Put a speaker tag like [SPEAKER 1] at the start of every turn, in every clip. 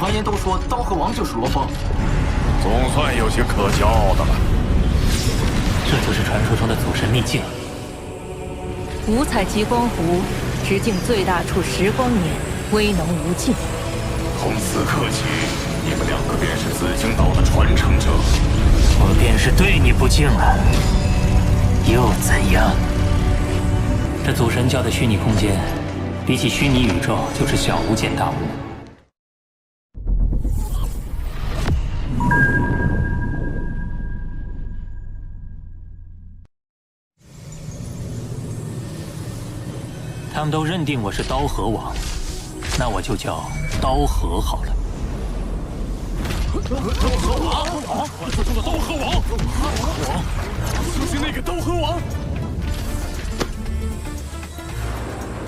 [SPEAKER 1] 传言都说刀河王就是罗峰，
[SPEAKER 2] 总算有些可骄傲的了。
[SPEAKER 3] 这就是传说中的祖神秘境。
[SPEAKER 4] 五彩极光湖，直径最大处10光年，威能无尽。
[SPEAKER 2] 从此刻起，你们两个便是紫荆岛的传承者。
[SPEAKER 3] 我便是对你不敬了，又怎样？这祖神教的虚拟空间，比起虚拟宇宙，就是小巫见大巫。他们都认定我是刀河王，那我就叫刀河好了。
[SPEAKER 2] 刀河王，传说中的刀河王，就是那个刀河王。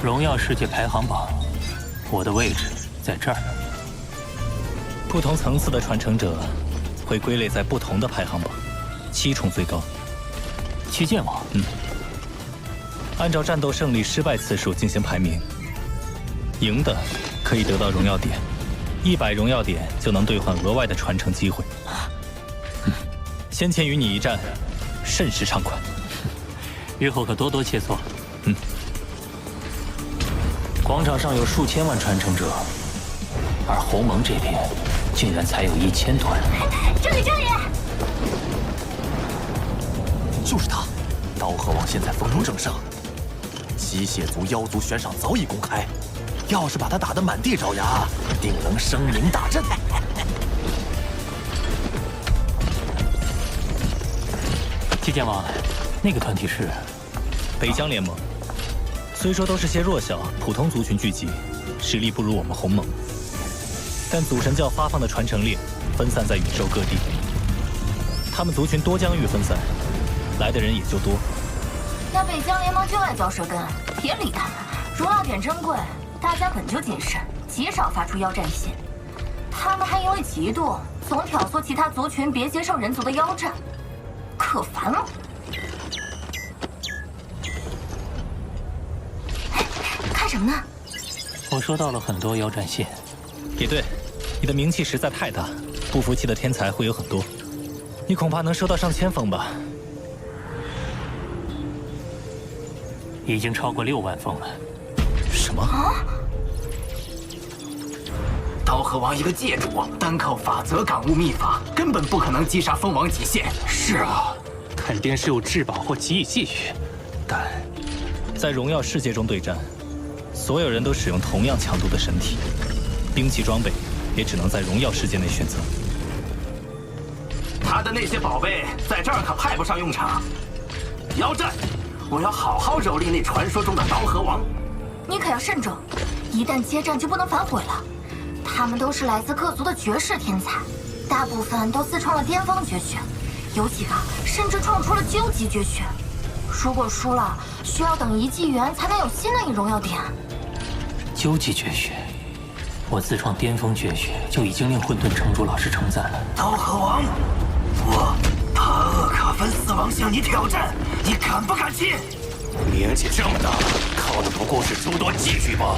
[SPEAKER 3] 荣耀世界排行榜，我的位置在这儿。
[SPEAKER 5] 不同层次的传承者会归类在不同的排行榜，7重最高。
[SPEAKER 3] 七剑王，
[SPEAKER 5] 按照战斗胜利失败次数进行排名，赢的可以得到荣耀点，100荣耀点就能兑换额外的传承机会。先前与你一战，甚是畅快，
[SPEAKER 3] 日后可多多切磋。广场上有数千万传承者，而鸿蒙这边竟然才有1000多人。
[SPEAKER 6] 这里，
[SPEAKER 1] 就是他，刀河王现在风头正盛，吸血族、妖族悬赏早已公开，要是把他打得满地找牙，定能声名大振。
[SPEAKER 3] 七剑王，那个团体是
[SPEAKER 5] 北疆联盟。虽说都是些弱小普通族群聚集，实力不如我们鸿蒙，但祖神教发放的传承令分散在宇宙各地，他们族群多疆域分散，来的人也就多。
[SPEAKER 6] 那北疆联盟就爱嚼舌根，别理他们。荣耀点珍贵，大家本就谨慎，极少发出妖战信。他们还因为嫉妒，总挑唆其他族群别接受人族的妖战，可烦了。看什么呢？
[SPEAKER 3] 我收到了很多妖战信。
[SPEAKER 5] 也对，你的名气实在太大，不服气的天才会有很多，你恐怕能收到上千封吧。
[SPEAKER 3] 已经超过6万封了。
[SPEAKER 5] 什么？
[SPEAKER 1] 刀河王一个界主，单靠法则感悟秘法，根本不可能击杀蜂王极限。
[SPEAKER 3] 是啊，肯定是有至宝或奇异寄语，但
[SPEAKER 5] 在荣耀世界中对战，所有人都使用同样强度的神体，兵器装备也只能在荣耀世界内选择。
[SPEAKER 1] 他的那些宝贝在这儿可派不上用场。妖战，我要好好蹂躏那传说中的刀河王。
[SPEAKER 6] 你可要慎重，一旦接战就不能反悔了。他们都是来自各族的绝世天才，大部分都自创了巅峰绝学，有几个甚至创出了究极绝学。如果输了，需要等1纪元才能有新的一荣耀点。
[SPEAKER 3] 究极绝学，我自创巅峰绝学就已经令混沌城主老师称赞了。
[SPEAKER 1] 刀河王，我帕厄卡芬四王向你挑战，你敢不敢接？
[SPEAKER 2] 年纪这么大，靠的不过是诸多技具吧？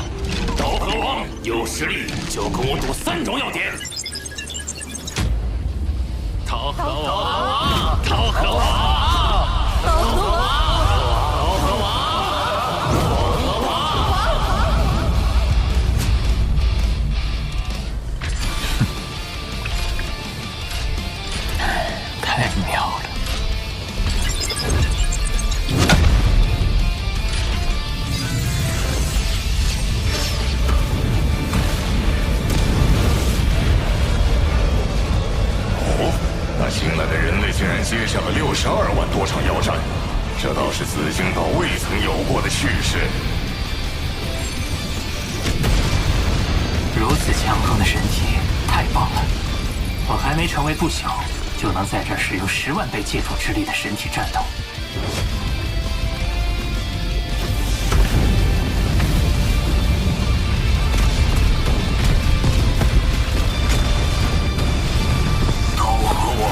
[SPEAKER 2] 刀河王有实力就跟我赌3荣耀点。
[SPEAKER 5] 刀河
[SPEAKER 2] 王，刀河王。
[SPEAKER 3] 太妙了！
[SPEAKER 2] 哦，那新来的人类竟然接下了62万多场妖战，这倒是紫荆岛未曾有过的趋势。
[SPEAKER 3] 如此强横的神体，太棒了！我还没成为不朽，就能在这儿使用10万倍借助之力的神体战斗。
[SPEAKER 1] 刀河王，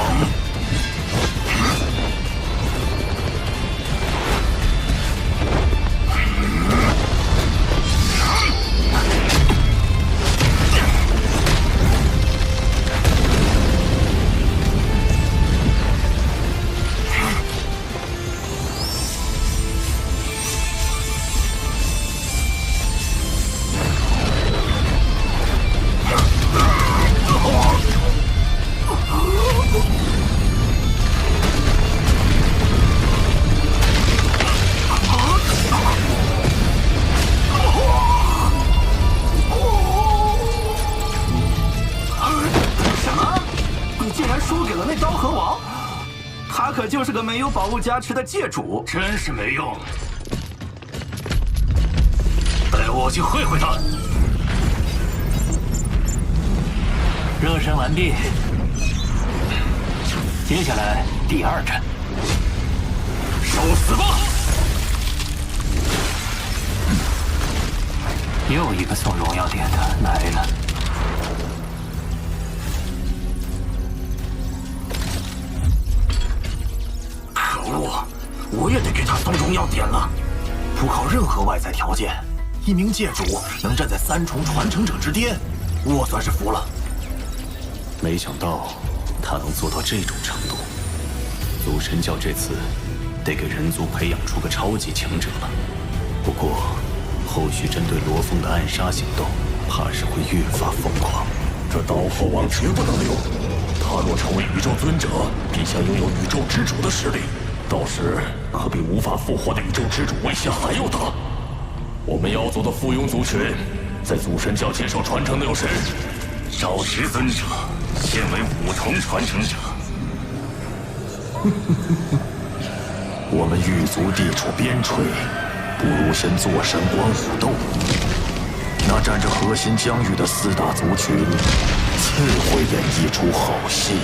[SPEAKER 7] 河王，他可就是个没有宝物加持的界主，
[SPEAKER 2] 真是没用。带我去会会他。
[SPEAKER 3] 热身完毕，接下来第2战，
[SPEAKER 2] 受死吧！
[SPEAKER 3] 又一个送荣耀点的来了。
[SPEAKER 2] 可恶，我也得给他送荣耀点了。
[SPEAKER 1] 不靠任何外在条件，一名界主能站在3重传承者之巅，我算是服了。
[SPEAKER 8] 没想到他能做到这种程度。祖神教这次得给人族培养出个超级强者了。不过，后续针对罗峰的暗杀行动，怕是会越发疯狂。
[SPEAKER 2] 这刀后王绝不能留，他若成为宇宙尊者，必将拥有宇宙之主的实力，到时可比无法复活的宇宙之主威胁还要大。我们妖族的附庸族群，在祖神教接受传承的有谁？少时尊者现为5重传承者。
[SPEAKER 1] 我们狱卒地处边陲，不如先坐山观虎斗。那占着核心疆域的4大族群，自会演绎出好戏。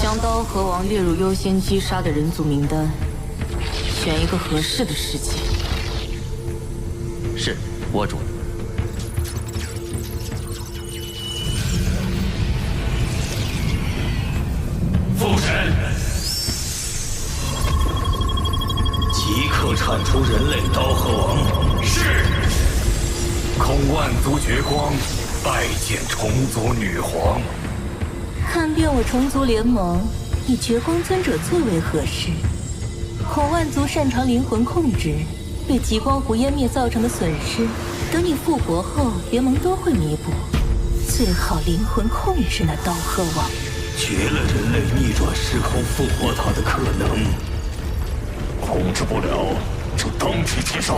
[SPEAKER 4] 将刀河王列入优先击杀的人族名单，选一个合适的时机。
[SPEAKER 1] 是，我主。
[SPEAKER 2] 父神，即刻铲除人类刀河王。是。空万族绝光，拜见虫族女皇。
[SPEAKER 4] 看遍我虫族联盟，以绝光尊者最为合适。孔万族擅长灵魂控制，对极光湖湮灭造成的损失，等你复活后，联盟都会弥补。最好灵魂控制那刀河王，
[SPEAKER 2] 绝了人类逆转时空复活他的可能。控制不了，就当即击杀。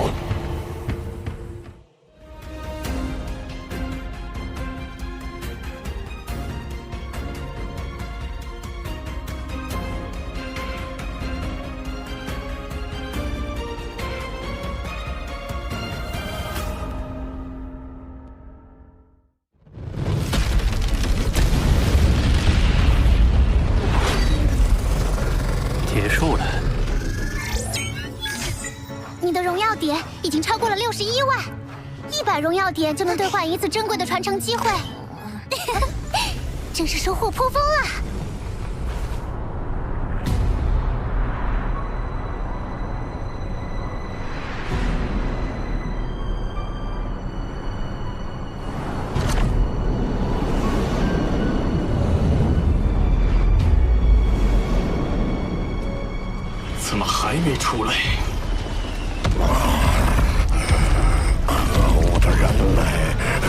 [SPEAKER 3] 结束了。
[SPEAKER 9] 你的荣耀点已经超过了61万，100荣耀点就能兑换一次珍贵的传承机会，真是收获颇丰啊！
[SPEAKER 2] 怎么还没出来？可恶的人类，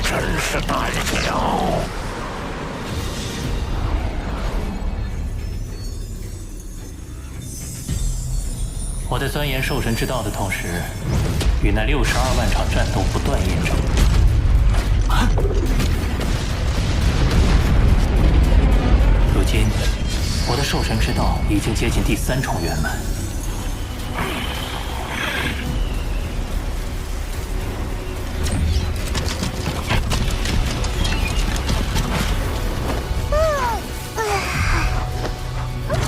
[SPEAKER 2] 真是胆小！
[SPEAKER 3] 我在钻研兽神之道的同时，与那62万场战斗不断验证。如今，我的兽神之道已经接近第3重圆满。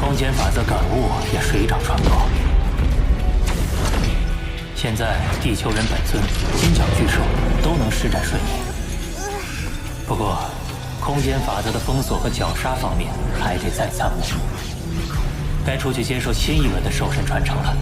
[SPEAKER 3] 空间法则感悟也水涨船高。现在地球人本尊、金角巨兽都能施展瞬移，不过空间法则的封锁和绞杀方面还得再参悟。该出去接受新一轮的兽神传承了。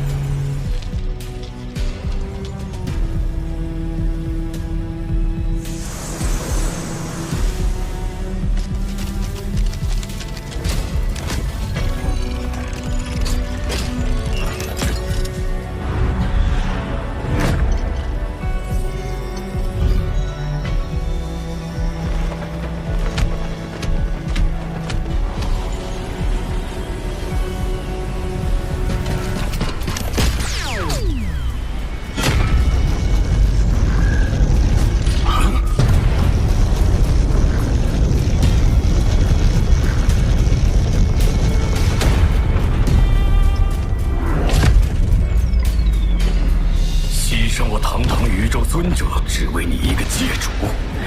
[SPEAKER 2] 身我堂堂宇宙尊者，只为你一个界主，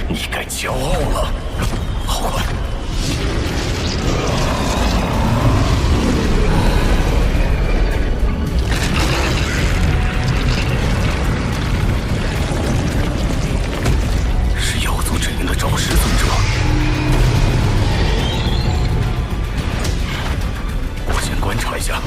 [SPEAKER 2] 你该骄傲了。好快！是妖族阵营的赵氏尊者。我先观察一下。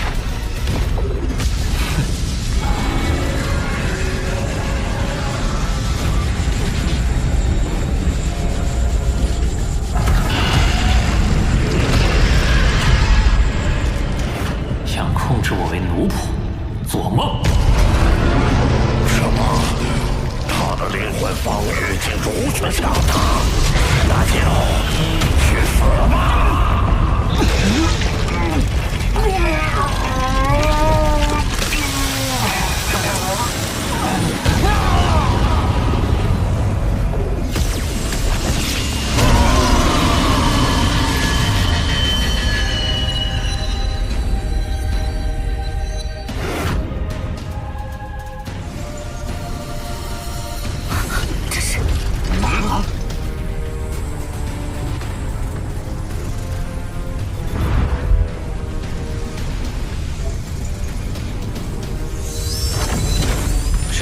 [SPEAKER 3] 控制我为奴仆，做梦！
[SPEAKER 2] 什么？他的灵魂防御竟如此强大，那就去死吧！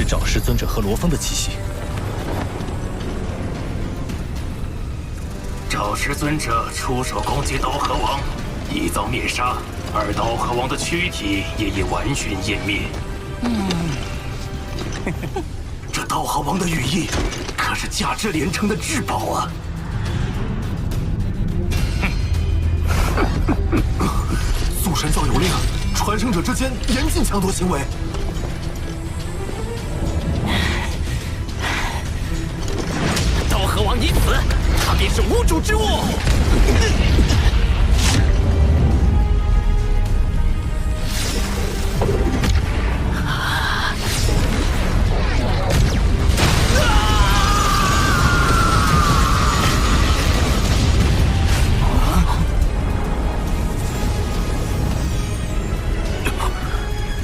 [SPEAKER 5] 赵氏尊者和罗峰的气息。
[SPEAKER 2] 赵氏尊者出手攻击刀河王，一遭灭杀，而刀河王的躯体也已完全湮灭。这刀河王的羽翼可是价值连城的至宝啊！
[SPEAKER 1] 祖神教有令，传承者之间严禁抢夺行为。
[SPEAKER 2] 刀河王已死，他便是无主之物。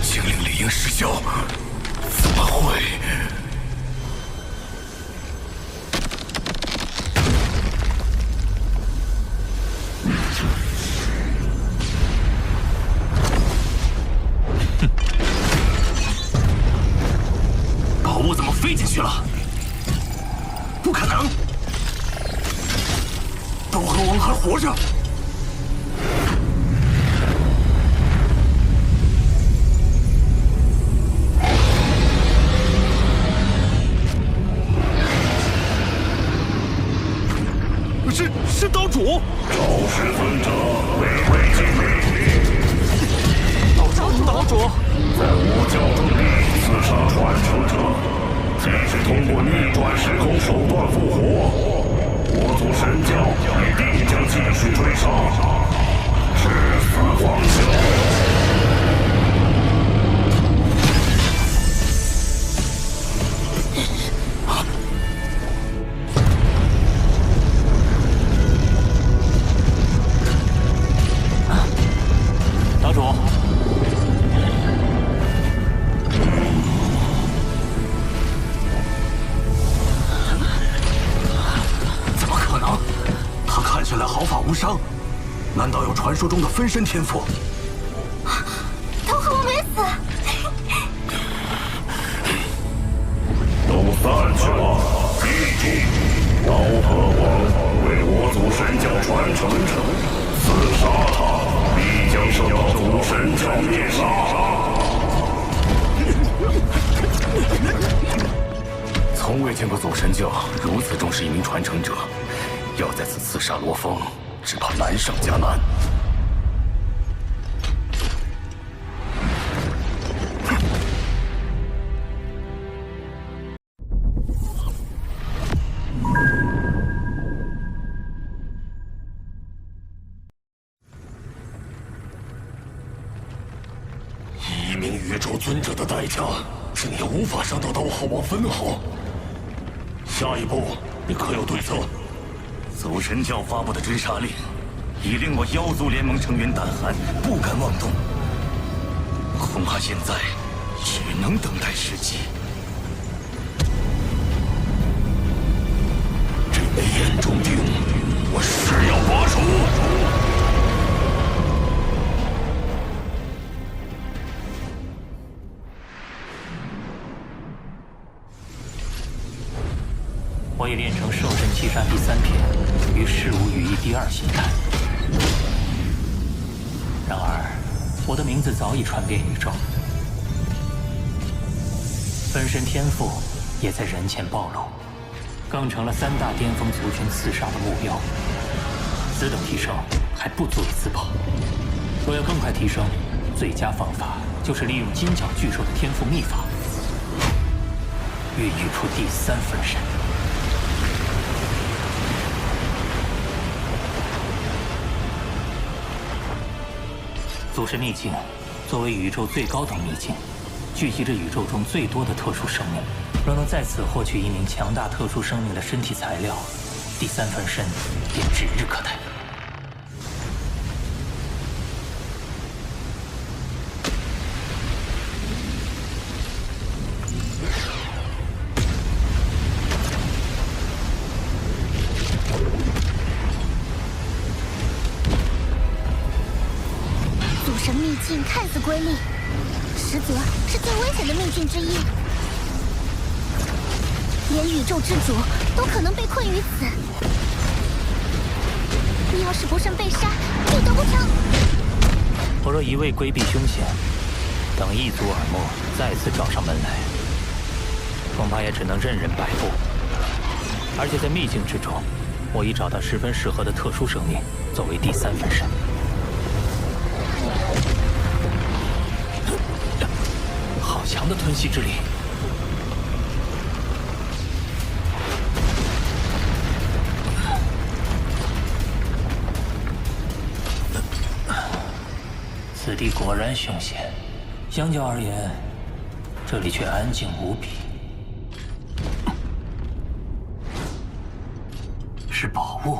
[SPEAKER 2] 精灵理应失效，怎么会？宝物怎么飞进去了？不可能！刀河王还活着。是刀主。
[SPEAKER 10] 赵氏尊者为魏晋美
[SPEAKER 5] 岛主，
[SPEAKER 10] 在我教中力刺杀传承者，即使通过逆转时空手段复活，我族神教也必将继续追杀，至死方休。
[SPEAKER 2] 难道有传说中的分身天赋？
[SPEAKER 6] 刀河王没死，
[SPEAKER 10] 都散去吧！记住，刀河王为我族神教传承者，刺杀他必将受到族神教灭杀。
[SPEAKER 2] 从未见过祖神教如此重视一名传承者，要再次刺杀罗峰，只怕难上加难。一名宇宙尊者的代价，竟也无法伤到刀河王分毫。下一步，你可有对策？
[SPEAKER 8] 祖神教发布的追杀令，已令我妖族联盟成员胆寒，不敢妄动。恐怕现在只能等待时机。
[SPEAKER 3] 我已练成兽神七杀第3篇与事无羽翼第2形态。然而，我的名字早已传遍宇宙，分身天赋也在人前暴露，更成了3大巅峰族群刺杀的目标。此等提升还不足以自保，若要更快提升，最佳方法就是利用金角巨兽的天赋秘法，孕育出第3分身。祖神秘境作为宇宙最高等秘境，聚集着宇宙中最多的特殊生命。若能在此获取一名强大特殊生命的身体材料，第3分身便指日可待。
[SPEAKER 9] 秘境看似瑰丽，实则是最危险的秘境之一，连宇宙之主都可能被困于此。你要是不慎被杀，就得不偿。
[SPEAKER 3] 我若一味规避凶险，等一族耳目再次找上门来，恐怕也只能任人摆布。而且在秘境之中，我已找到十分适合的特殊生命作为第3分身。好强的吞噬之力！此地果然凶险，相较而言，这里却安静无比。是宝物。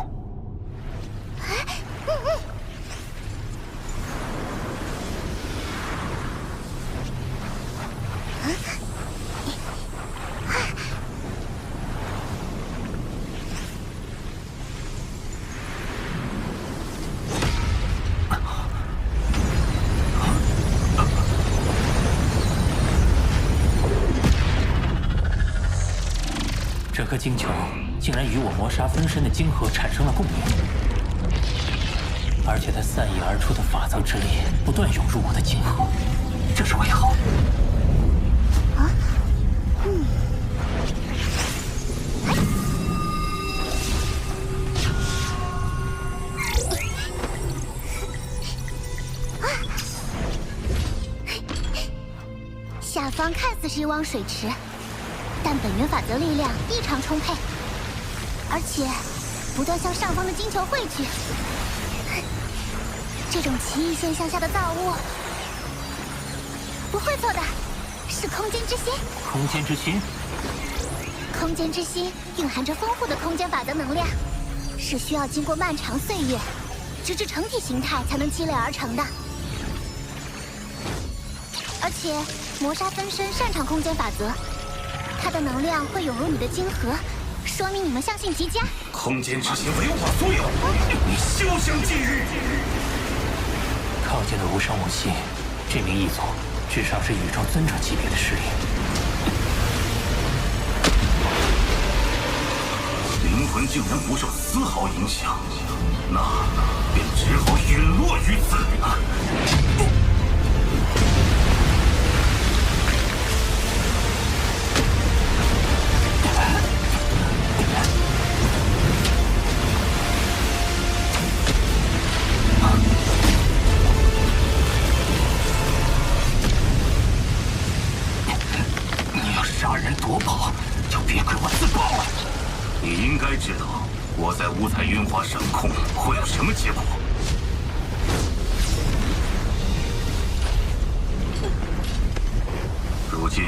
[SPEAKER 3] 这颗晶球竟然与我魔杀分身的晶核产生了共鸣，而且它散溢而出的法则之力不断涌入我的晶核，这是为何？
[SPEAKER 9] 下方看似是一汪水池，但本源法则力量异常充沛，而且不断向上方的晶球汇聚。这种奇异现象下的造物，不会错的，是空间之心。
[SPEAKER 3] 空间之心？
[SPEAKER 9] 空间之心蕴含着丰富的空间法则能量，是需要经过漫长岁月，直至成体形态才能积累而成的。而且魔杀分身擅长空间法则，它的能量会涌入你的晶核，说明你们相性极佳。
[SPEAKER 10] 空间之心为我所有，你休想觊觎！
[SPEAKER 3] 靠近的无声无息，这名异族至少是宇宙尊者级别的实力。
[SPEAKER 10] 灵魂竟然不受丝毫影响，那便只好陨落于此。
[SPEAKER 3] 杀人夺宝，就别怪我自爆了。
[SPEAKER 10] 你应该知道我在五彩云华掌控会有什么结果。如今，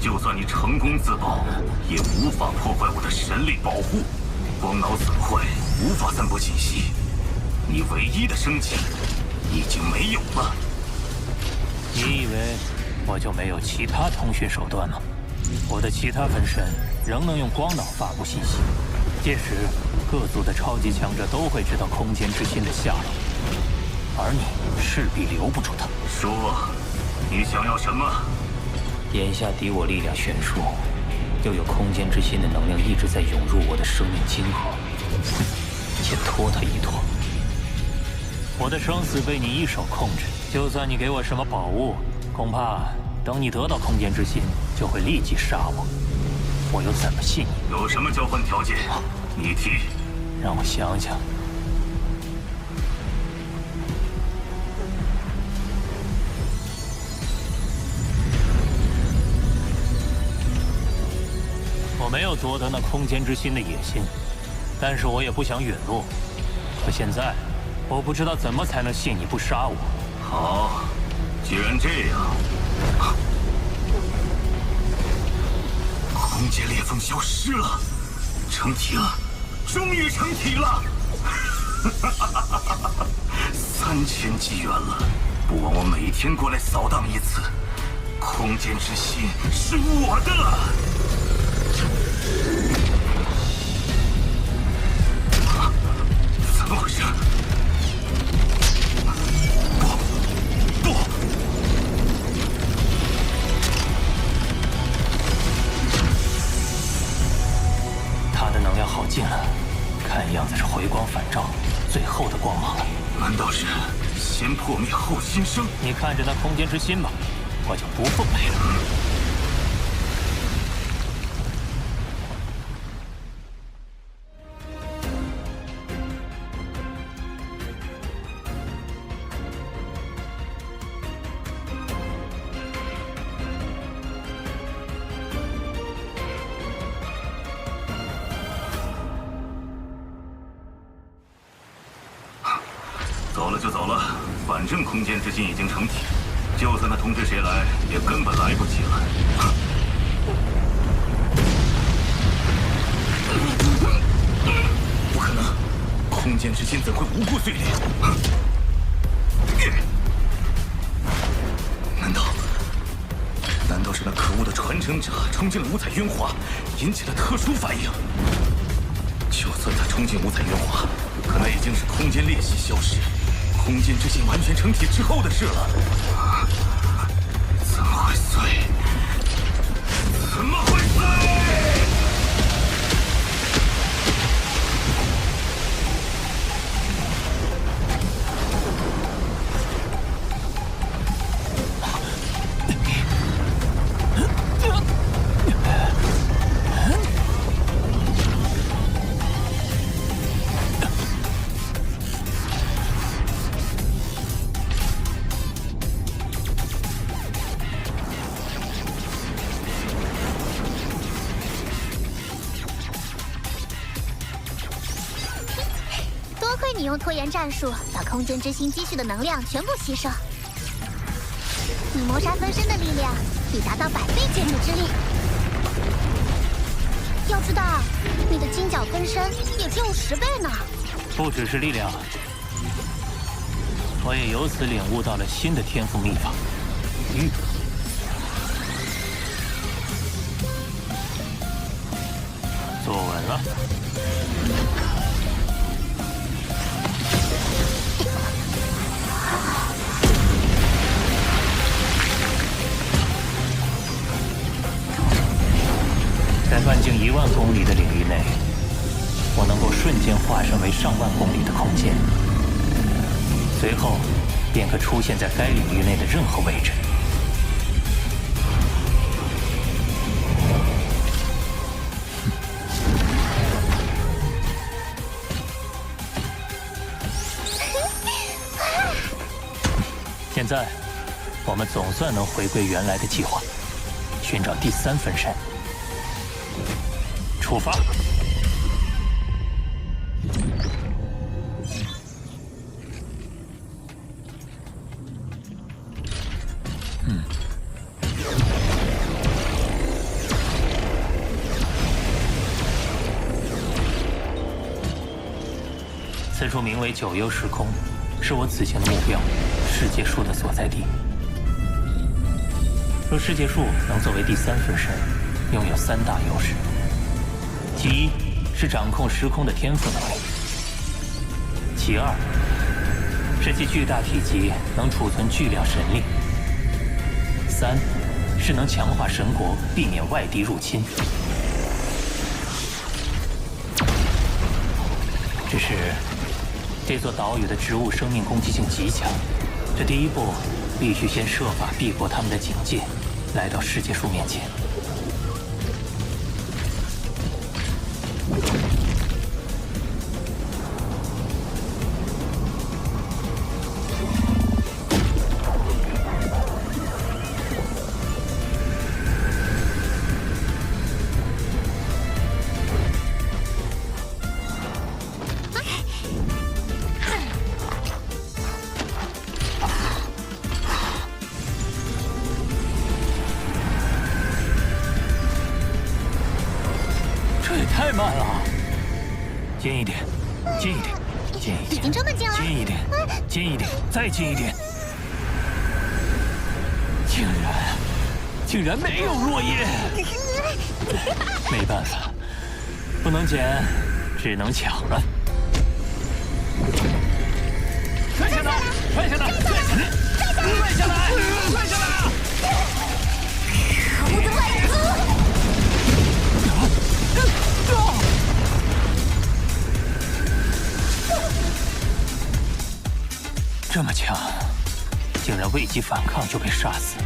[SPEAKER 10] 就算你成功自爆，也无法破坏我的神力保护。光脑损坏，无法散播信息。你唯一的生机已经没有了。
[SPEAKER 3] 你以为我就没有其他通讯手段吗？我的其他分身仍能用光脑发布信息，届时各族的超级强者都会知道空间之心的下落，而你势必留不住他。
[SPEAKER 10] 说，你想要什么？
[SPEAKER 3] 眼下敌我力量悬殊，又有空间之心的能量一直在涌入我的生命经络，先拖他一拖。我的生死被你一手控制，就算你给我什么宝物，恐怕等你得到空间之心，就会立即杀我。我又怎么信你？
[SPEAKER 10] 有什么交换条件？你提。
[SPEAKER 3] 让我想想。我没有夺得那空间之心的野心，但是我也不想陨落。可现在，我不知道怎么才能信你不杀我。
[SPEAKER 10] 好，既然这样，空间裂缝消失了，成体了，终于成体了！3000纪元了，不枉我每天过来扫荡一次。空间之心是我的。怎么回事？不！
[SPEAKER 3] 他的能量耗尽了，看样子是回光返照，最后的光芒了。
[SPEAKER 10] 难道是先破灭后新生？
[SPEAKER 3] 你看着那空间之心吧，我就不奉陪了。
[SPEAKER 10] 走了就走了，反正空间之心已经成体，就算他通知谁来，也根本来不及了。不可能，空间之心怎会无故碎裂？难道是那可恶的传承者冲进了五彩渊华，引起了特殊反应？就算他冲进五彩渊华，可那已经是空间裂隙消失。空间之心完全成体之后的事了，怎么会碎？怎么会碎？
[SPEAKER 9] 你用拖延战术把空间之心积蓄的能量全部吸收，你谋杀分身的力量已达到100倍建筑之力。要知道，你的金角分身也只有10倍呢。
[SPEAKER 3] 不只是力量，我也由此领悟到了新的天赋秘法——玉。坐稳了。在半径1万公里的领域内，我能够瞬间化身为上万公里的空间，随后便可出现在该领域内的任何位置。现在，我们总算能回归原来的计划，寻找第3分身。出发！此处名为九幽时空，是我此行的目标，世界树的所在地。若世界树能作为第3分身，拥有3大优势。其一是掌控时空的天赋能力，其二是其巨大体积能储存巨量神力，3是能强化神国，避免外敌入侵。只是这座岛屿的植物生命攻击性极强，这第一步必须先设法避过他们的警戒，来到世界树面前。太慢了，近一点，近一点，近一点，
[SPEAKER 9] 已经这么近了，
[SPEAKER 3] 近一点，近一点，再近一点。竟然没有落叶，没办法，不能捡，只能抢了。摔下来，摔下来，摔下来，摔下来，摔下来！
[SPEAKER 9] 可恶的外族！
[SPEAKER 3] 这么强，竟然未及反抗就被杀死。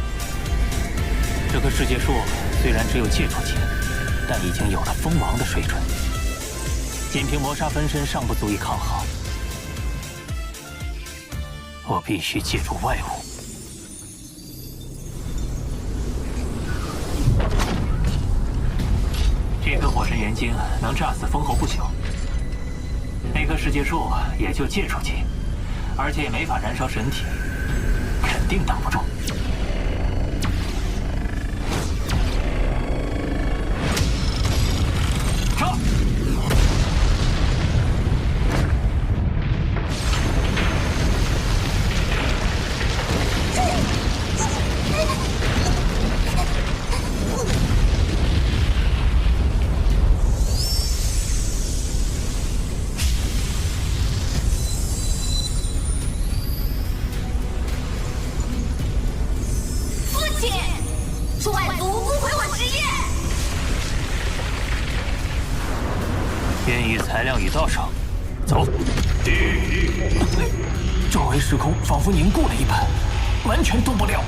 [SPEAKER 3] 这棵世界树虽然只有戒除级，但已经有了封王的水准。仅凭磨砂分身尚不足以抗衡，我必须借助外物。这颗火神元晶能炸死封侯不朽，那棵世界树也就戒除级。而且也没法燃烧神体，肯定挡不住。撤！材料已到手，走。周围时空仿佛凝固了一般，完全动不了。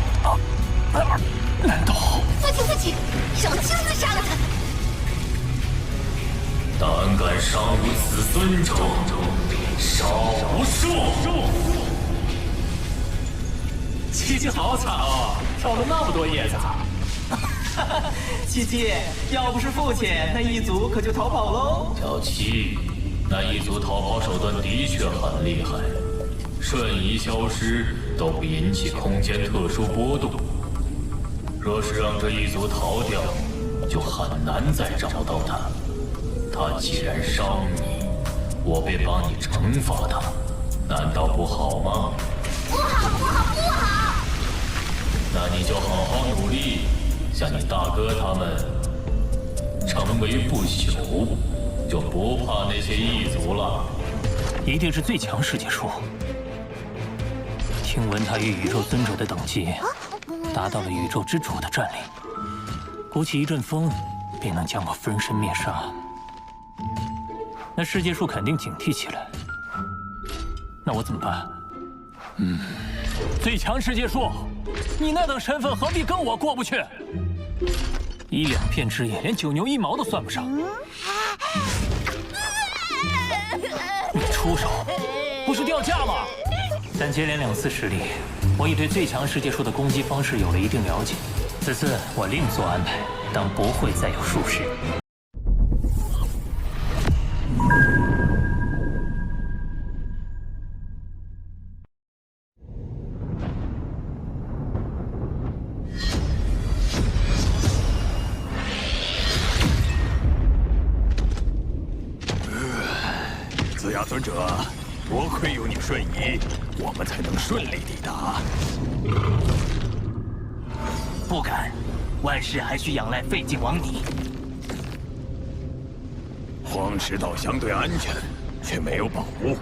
[SPEAKER 3] 难道？
[SPEAKER 9] 父亲，让我亲自杀了他！
[SPEAKER 2] 胆敢杀我子孙者，杀无赦！
[SPEAKER 11] 七七好惨哦，跳了那么多叶子。七七，要不是父亲，那一族可就逃跑喽。
[SPEAKER 2] 小七，那一族逃跑手段的确很厉害，瞬移消失都不引起空间特殊波动。若是让这一族逃掉，就很难再找到他。他既然伤你，我便帮你惩罚他，难道不好吗？
[SPEAKER 9] 不好！
[SPEAKER 2] 那你就好好努力。像你大哥他们成为不朽，就不怕那些异族了。
[SPEAKER 3] 一定是最强世界树。听闻他与宇宙尊者的等级达到了宇宙之主的战力，鼓起一阵风便能将我分身灭杀。那世界树肯定警惕起来。那我怎么办？最强世界树，你那等身份何必跟我过不去？一两片枝叶连九牛一毛都算不上。你出手，不是掉价吗？但接连2次失利，我已对最强世界树的攻击方式有了一定了解。此次我另做安排，当不会再有疏失。
[SPEAKER 1] 子牙尊者，多亏有你瞬移，我们才能顺利抵达。
[SPEAKER 11] 不敢，万事还需仰赖废镜王你。
[SPEAKER 1] 荒石岛相对安全，却没有宝物。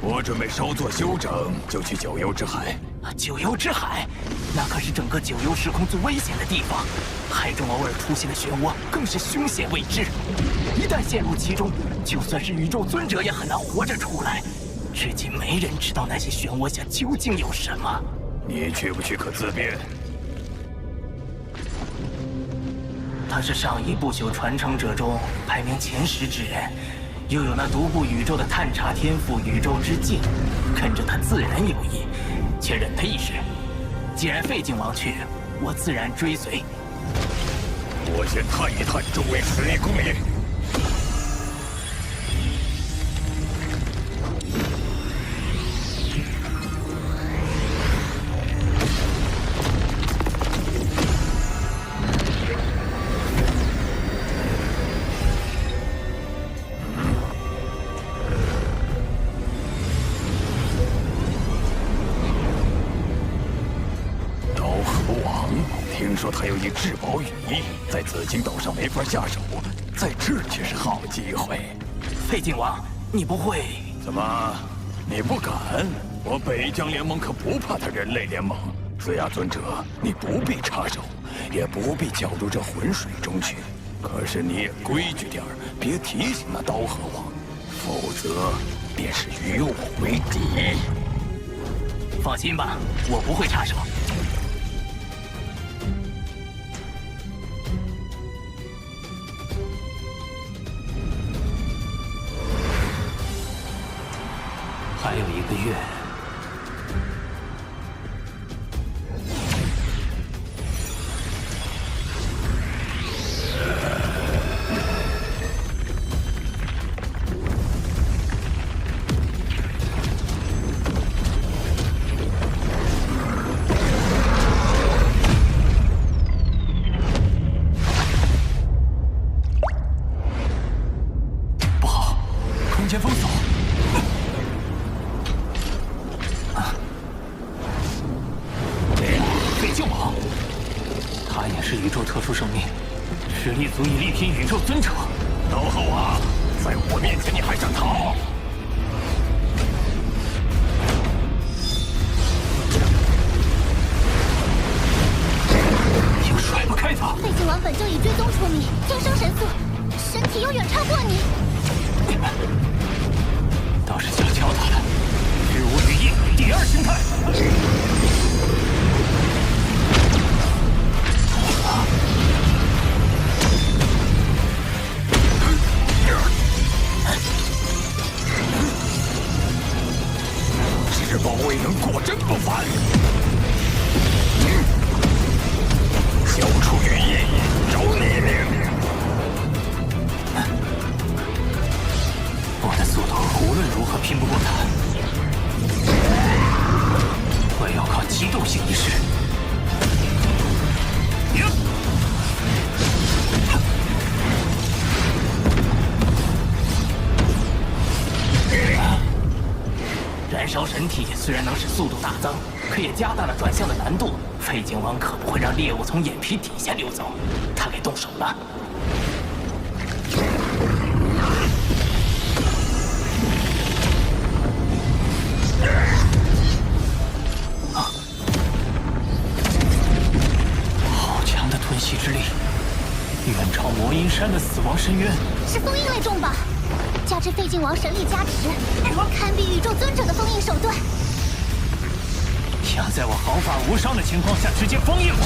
[SPEAKER 1] 我准备稍作休整，就去九幽之海。
[SPEAKER 11] 九幽之海，那可是整个九幽时空最危险的地方，海中偶尔出现的漩涡更是凶险未知。一旦陷入其中，就算是宇宙尊者也很难活着出来。至今没人知道那些漩涡下究竟有什么。
[SPEAKER 10] 你去不去可自便。
[SPEAKER 11] 他是上一不朽传承者中排名前10之人，又有那独步宇宙的探查天赋宇宙之境，跟着他自然有益，且忍他一时。既然废境王去，我自然追随。
[SPEAKER 10] 我先探一探周围11公里。听说他有一至宝羽翼，在紫金岛上没法下手，在这却是好机会。
[SPEAKER 11] 废境王，你不会？
[SPEAKER 10] 怎么，你不敢？我北疆联盟可不怕他人类联盟。斯亚尊者，你不必插手，也不必搅入这浑水中去。可是你也规矩点儿，别提醒那刀河王，否则便是与我为敌。
[SPEAKER 11] 放心吧，我不会插手。
[SPEAKER 3] 还有1个月。
[SPEAKER 11] 不好，空间封锁。
[SPEAKER 3] 他也是宇宙特殊生命，实力足以力拼宇宙尊者。
[SPEAKER 10] 刀河王，在我面前你还想逃？
[SPEAKER 3] 又甩不开他。
[SPEAKER 9] 废境王本就已追踪出你，天生神速，身体又远超过你。
[SPEAKER 3] 倒是想教他了。日无羽翼第2形态。
[SPEAKER 10] 至宝威能果真不凡。交出羽翼，饶你命。
[SPEAKER 3] 我的速度无论如何拼不过他，我要靠机动性仪式。
[SPEAKER 11] 燃烧神体虽然能使速度大增，可也加大了转向的难度。废境王可不会让猎物从眼皮底下溜走，他给动手了。
[SPEAKER 3] 好强的吞噬之力，远超魔音山的死亡深渊。
[SPEAKER 9] 是封印类重吧？加之废境王神力加持，堪比宇宙尊者的封印手段。
[SPEAKER 3] 想在我毫发无伤的情况下直接封印我，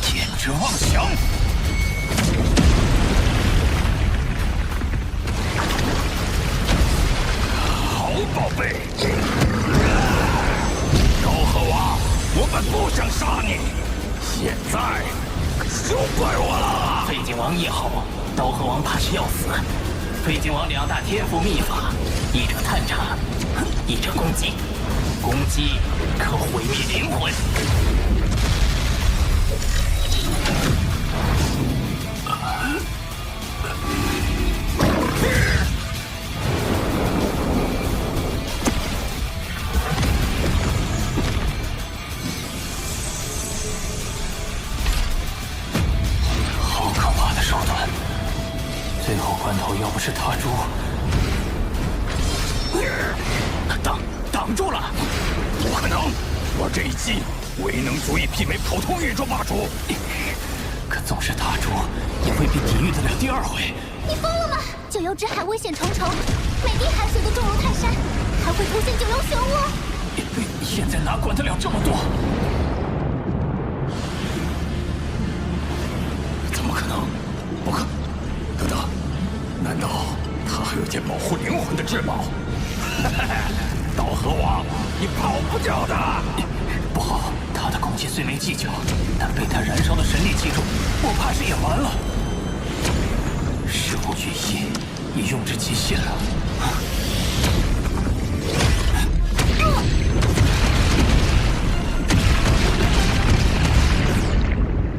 [SPEAKER 3] 简直妄想！
[SPEAKER 10] 好宝贝，刀河王，我本不想杀你，现在休怪我了。
[SPEAKER 11] 废境王一吼，刀河王怕是要死。废境王2大天赋秘法，一者探查，一者攻击。攻击可毁灭灵魂。
[SPEAKER 3] 好可怕的手段！最后关头要不是他猪，
[SPEAKER 11] 挡住了！
[SPEAKER 10] 不可能！
[SPEAKER 2] 我这一击未能足以媲美普通宇宙霸主。
[SPEAKER 3] 可纵是大主，也未必抵御得了第二回。
[SPEAKER 9] 你疯了吗？九幽之海危险重重，每滴海水都重如泰山，还会出现九幽漩涡。
[SPEAKER 3] 现在哪管得了这么多？
[SPEAKER 2] 怎么可能？不可！等等，难道他还有件保护灵魂的至宝？刀河王，你跑不掉的！
[SPEAKER 3] 不好，他的攻击虽没技巧，但被他燃烧的神力击中，我怕是也完了。事无巨细，已用至极限了。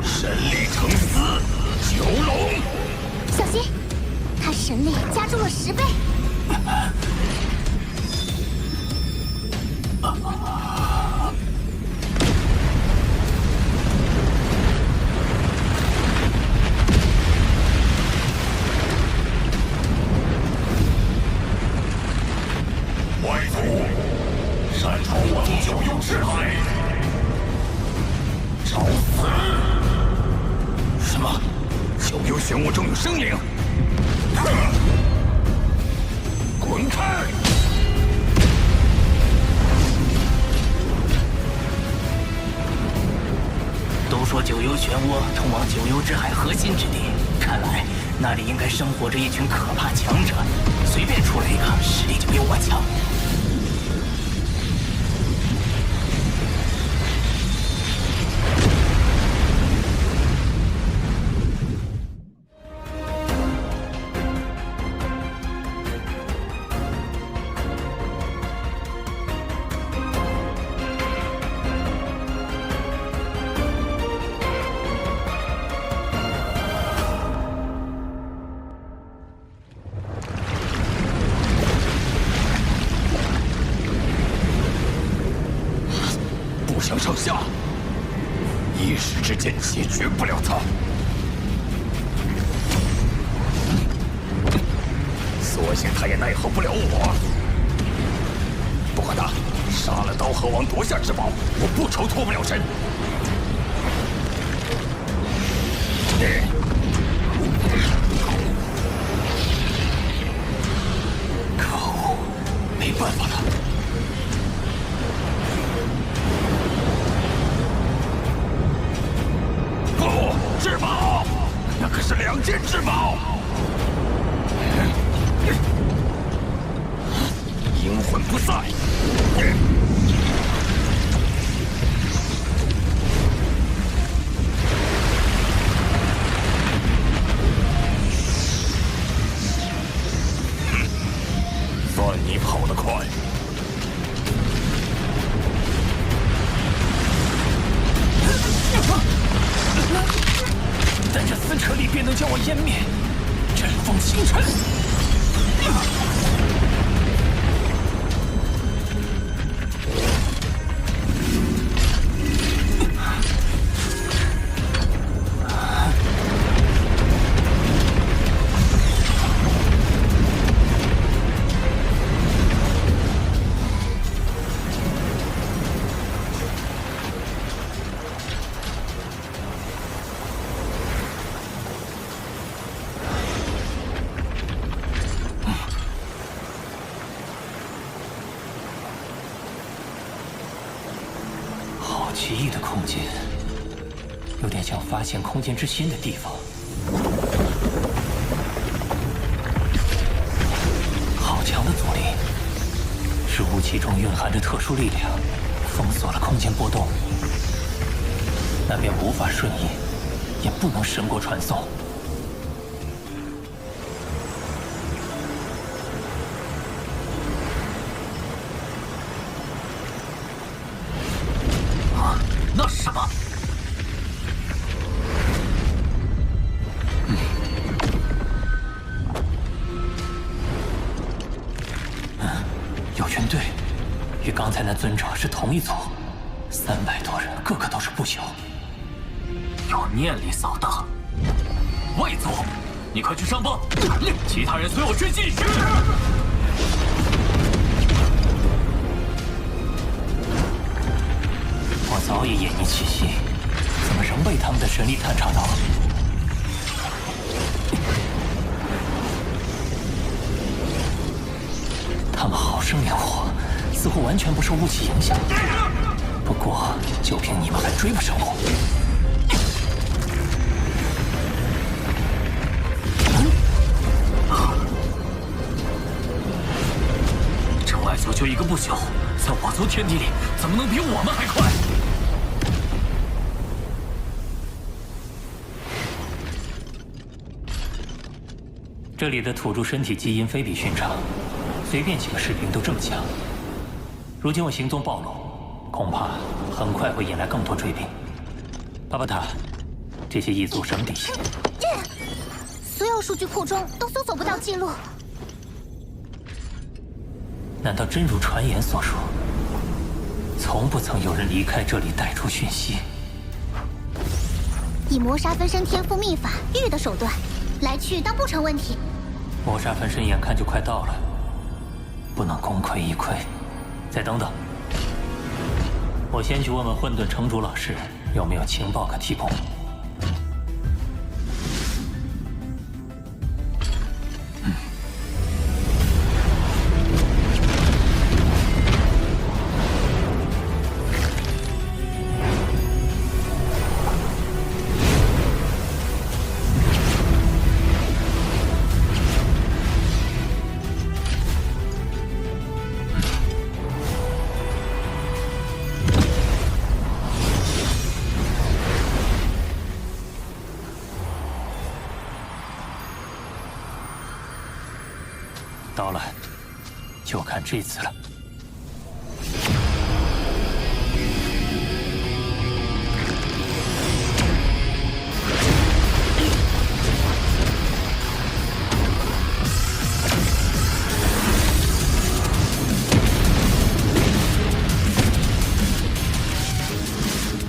[SPEAKER 2] 神力成丝，九龙，
[SPEAKER 9] 小心，他神力加重了10倍。
[SPEAKER 10] 外族，擅闯我族九幽之海，找死！
[SPEAKER 2] 什么？九幽漩涡中有生灵？
[SPEAKER 10] 哼！滚开！
[SPEAKER 11] 都说九幽漩涡通往九幽之海核心之地，看来那里应该生活着一群可怕强者，随便出来一个，实力就比我强。
[SPEAKER 2] 相上下，一时之间解决不了他。所幸他也奈何不了我。不管他，杀了刀河王，夺下至宝，我不愁脱不了身。
[SPEAKER 3] 可恶，没办法了。
[SPEAKER 2] 至宝，那可是2件至宝。阴魂不散。算你跑得快。
[SPEAKER 3] 但这撕扯力便能将我湮灭，阵风星辰。奇异的空间，有点像发现空间之心的地方。好强的阻力，是雾气中蕴含着特殊力量，封锁了空间波动，那便无法瞬移，也不能神国传送。
[SPEAKER 11] 那是什么？
[SPEAKER 3] 有军队，与刚才那尊者是同一组，300多人，个个都是不朽。
[SPEAKER 11] 有念力扫荡，外族，你快去上报，其他人随我追击。是。
[SPEAKER 3] 早已偃匿气息，怎么仍被他们的神力探查到？他们好生灵活，似乎完全不受雾气影响。不过，就凭你们还追不上我？
[SPEAKER 11] 这外族就一个不朽，在我族天地里，怎么能比我们还快？
[SPEAKER 3] 这里的土著身体基因非比寻常，随便几个士兵都这么强。如今我行踪暴露，恐怕很快会引来更多追兵。巴巴塔，这些异族什么底细？
[SPEAKER 9] 所有数据库中都搜索不到记录。
[SPEAKER 3] 难道真如传言所说，从不曾有人离开这里带出讯息？
[SPEAKER 9] 以磨砂分身天赋秘法玉的手段，来去当不成问题。
[SPEAKER 3] 磨砂分身眼看就快到了，不能功亏一篑。再等等，我先去问问混沌城主老师有没有情报可提供。到了，就看这次了。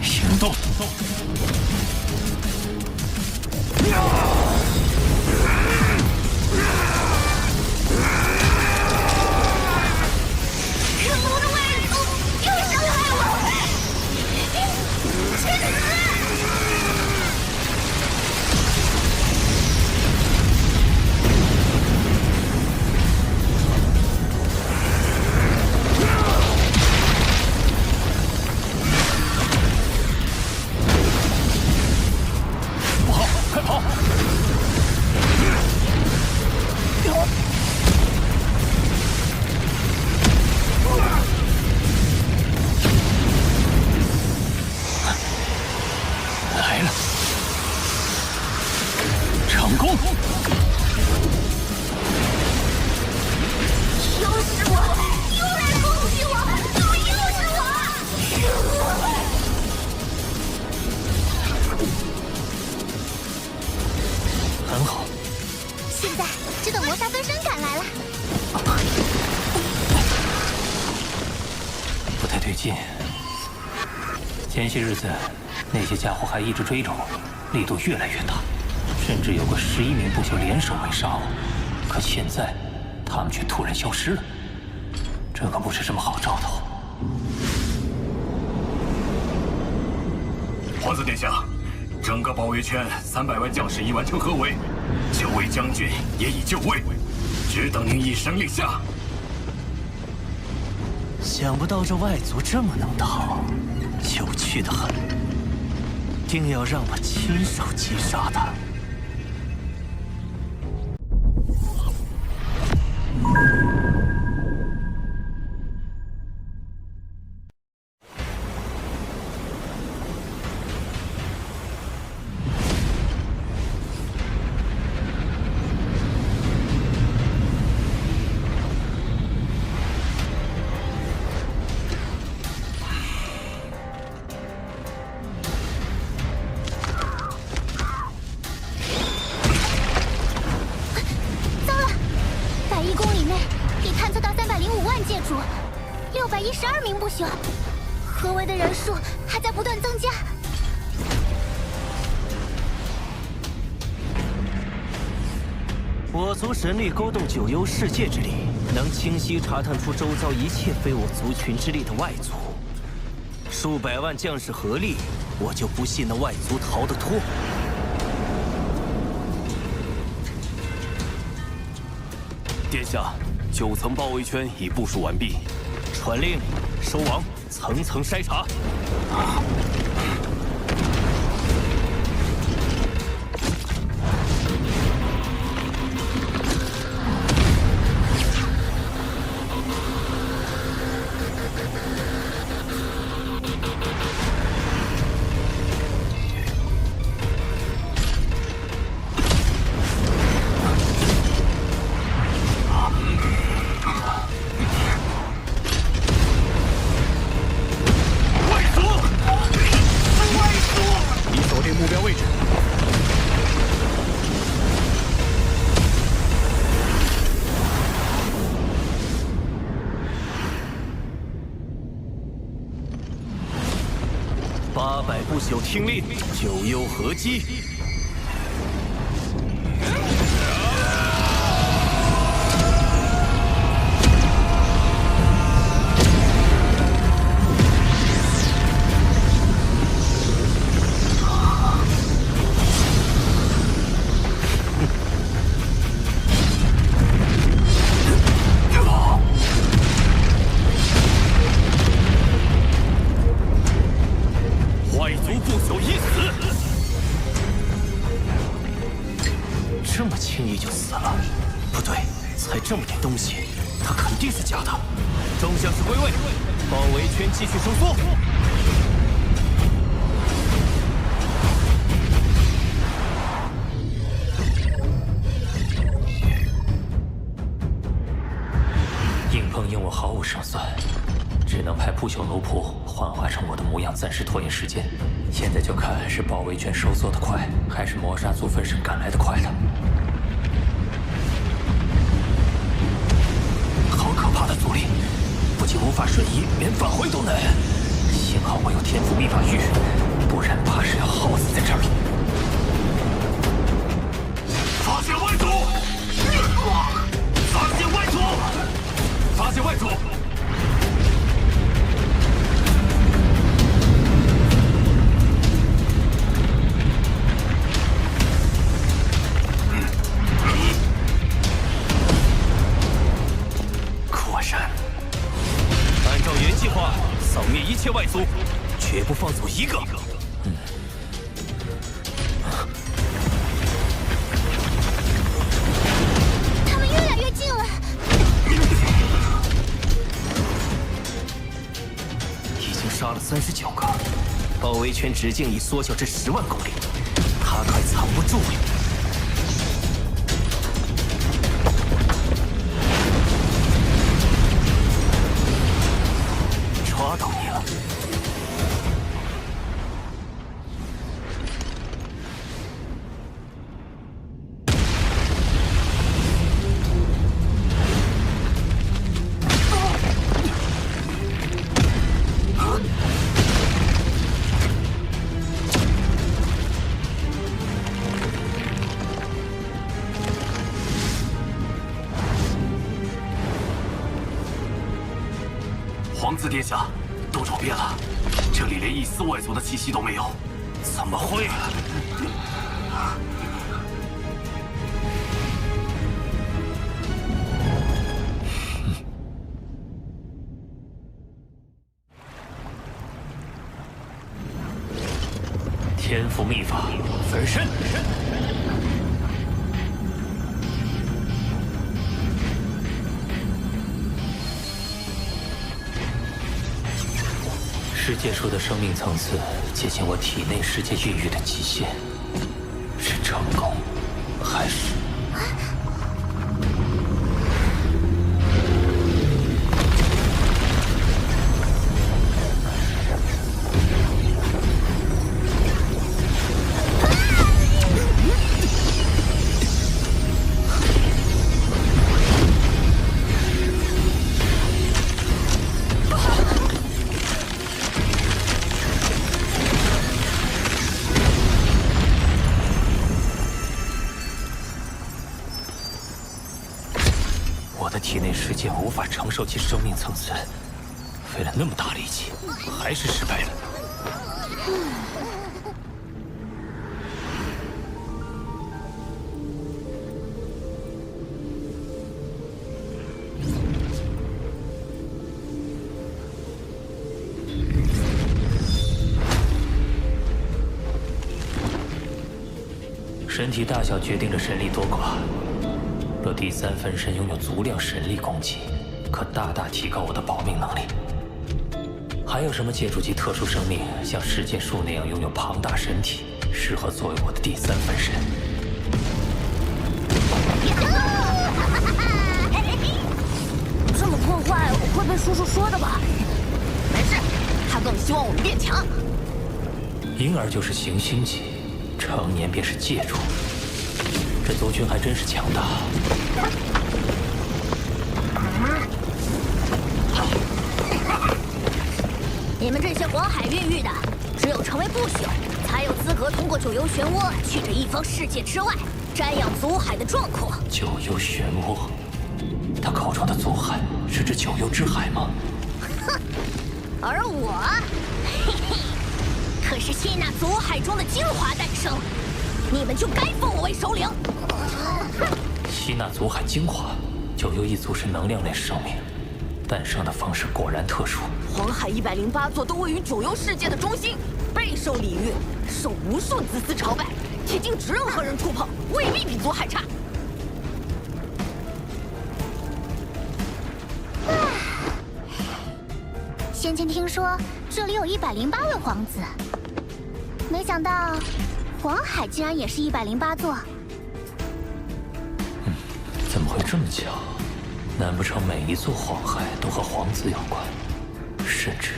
[SPEAKER 3] 行动！前些日子，那些家伙还一直追着我，力度越来越大，甚至有过11名不朽联手围杀我。可现在，他们却突然消失了，这可不是什么好兆头。
[SPEAKER 10] 皇子殿下，整个包围圈300万将士已完成合围，9位将军也已就位，只等您一声令下。
[SPEAKER 11] 想不到这外族这么能打，有趣的很，定要让我亲手击杀他。
[SPEAKER 9] 612名不朽，合围的人数还在不断增加。
[SPEAKER 11] 我族神力勾动9幽世界之力，能清晰查探出周遭一切非我族群之力的外族，数百万将士合力，我就不信那外族逃得脱。殿下，9层包围圈已部署完毕，传令收网，层层筛查。800不朽听令，9幽合击。这么轻易就死了？不对，才这么点东西，他肯定是假的。众将士归位，包围圈继续收缩。
[SPEAKER 3] 硬碰硬我毫无胜算，只能派不朽奴仆幻化成我的模样，暂时拖延时间。现在就看是包围圈收缩的快，还是磨砂族分身赶来的快了。好可怕的阻力，不仅无法瞬移，连返回都难。幸好我有天赋秘法玉，不然怕是要耗死在这里。
[SPEAKER 10] 发现外族！发现外族！发现外族！
[SPEAKER 11] 果然，按照原计划，扫灭一切外族，绝不放走一个。
[SPEAKER 9] 他们越来越近了。
[SPEAKER 11] 已经杀了39个，包围圈直径已缩小至10万公里，他快藏不住了。抓到你了！
[SPEAKER 10] 皇子殿下，都找遍了，这里连一丝外族的气息都没有。
[SPEAKER 11] 怎么会？
[SPEAKER 3] 天赋秘法，分身。世界树的生命层次接近我体内世界孕育的极限，是成功，还是？我的体内世界无法承受其生命层次，费了那么大力气，还是失败了。身体大小决定着神力多寡。若第三分身拥有足量神力攻击，可大大提高我的保命能力。还有什么借助其特殊生命，像世界树那样拥有庞大身体，适合作为我的第三分身？
[SPEAKER 12] 这么破坏会被叔叔说的吧？没事，他更希望我们变强。
[SPEAKER 3] 婴儿就是行星级，成年便是界主。这族群还真是强大。
[SPEAKER 12] 你们这些黄海孕育的，只有成为不朽，才有资格通过九幽漩涡去这一方世界之外，瞻仰祖海的壮阔。
[SPEAKER 3] 九幽漩涡，他口中的祖海是指九幽之海吗？
[SPEAKER 12] 哼，而我，嘿嘿，可是吸纳祖海中的精华诞生，你们就该封我为首领。
[SPEAKER 3] 吸纳祖海精华，九幽一族是能量类生命，诞生的方式果然特殊。
[SPEAKER 12] 黄海108座都位于九幽世界的中心，备受礼遇，受无数子嗣朝拜，且禁止任何人触碰，未必比祖海差。
[SPEAKER 9] 先前听说这里有108位皇子，没想到黄海竟然也是108座。
[SPEAKER 3] 怎么会这么巧？难不成每一座黄海都和皇子有关？甚至……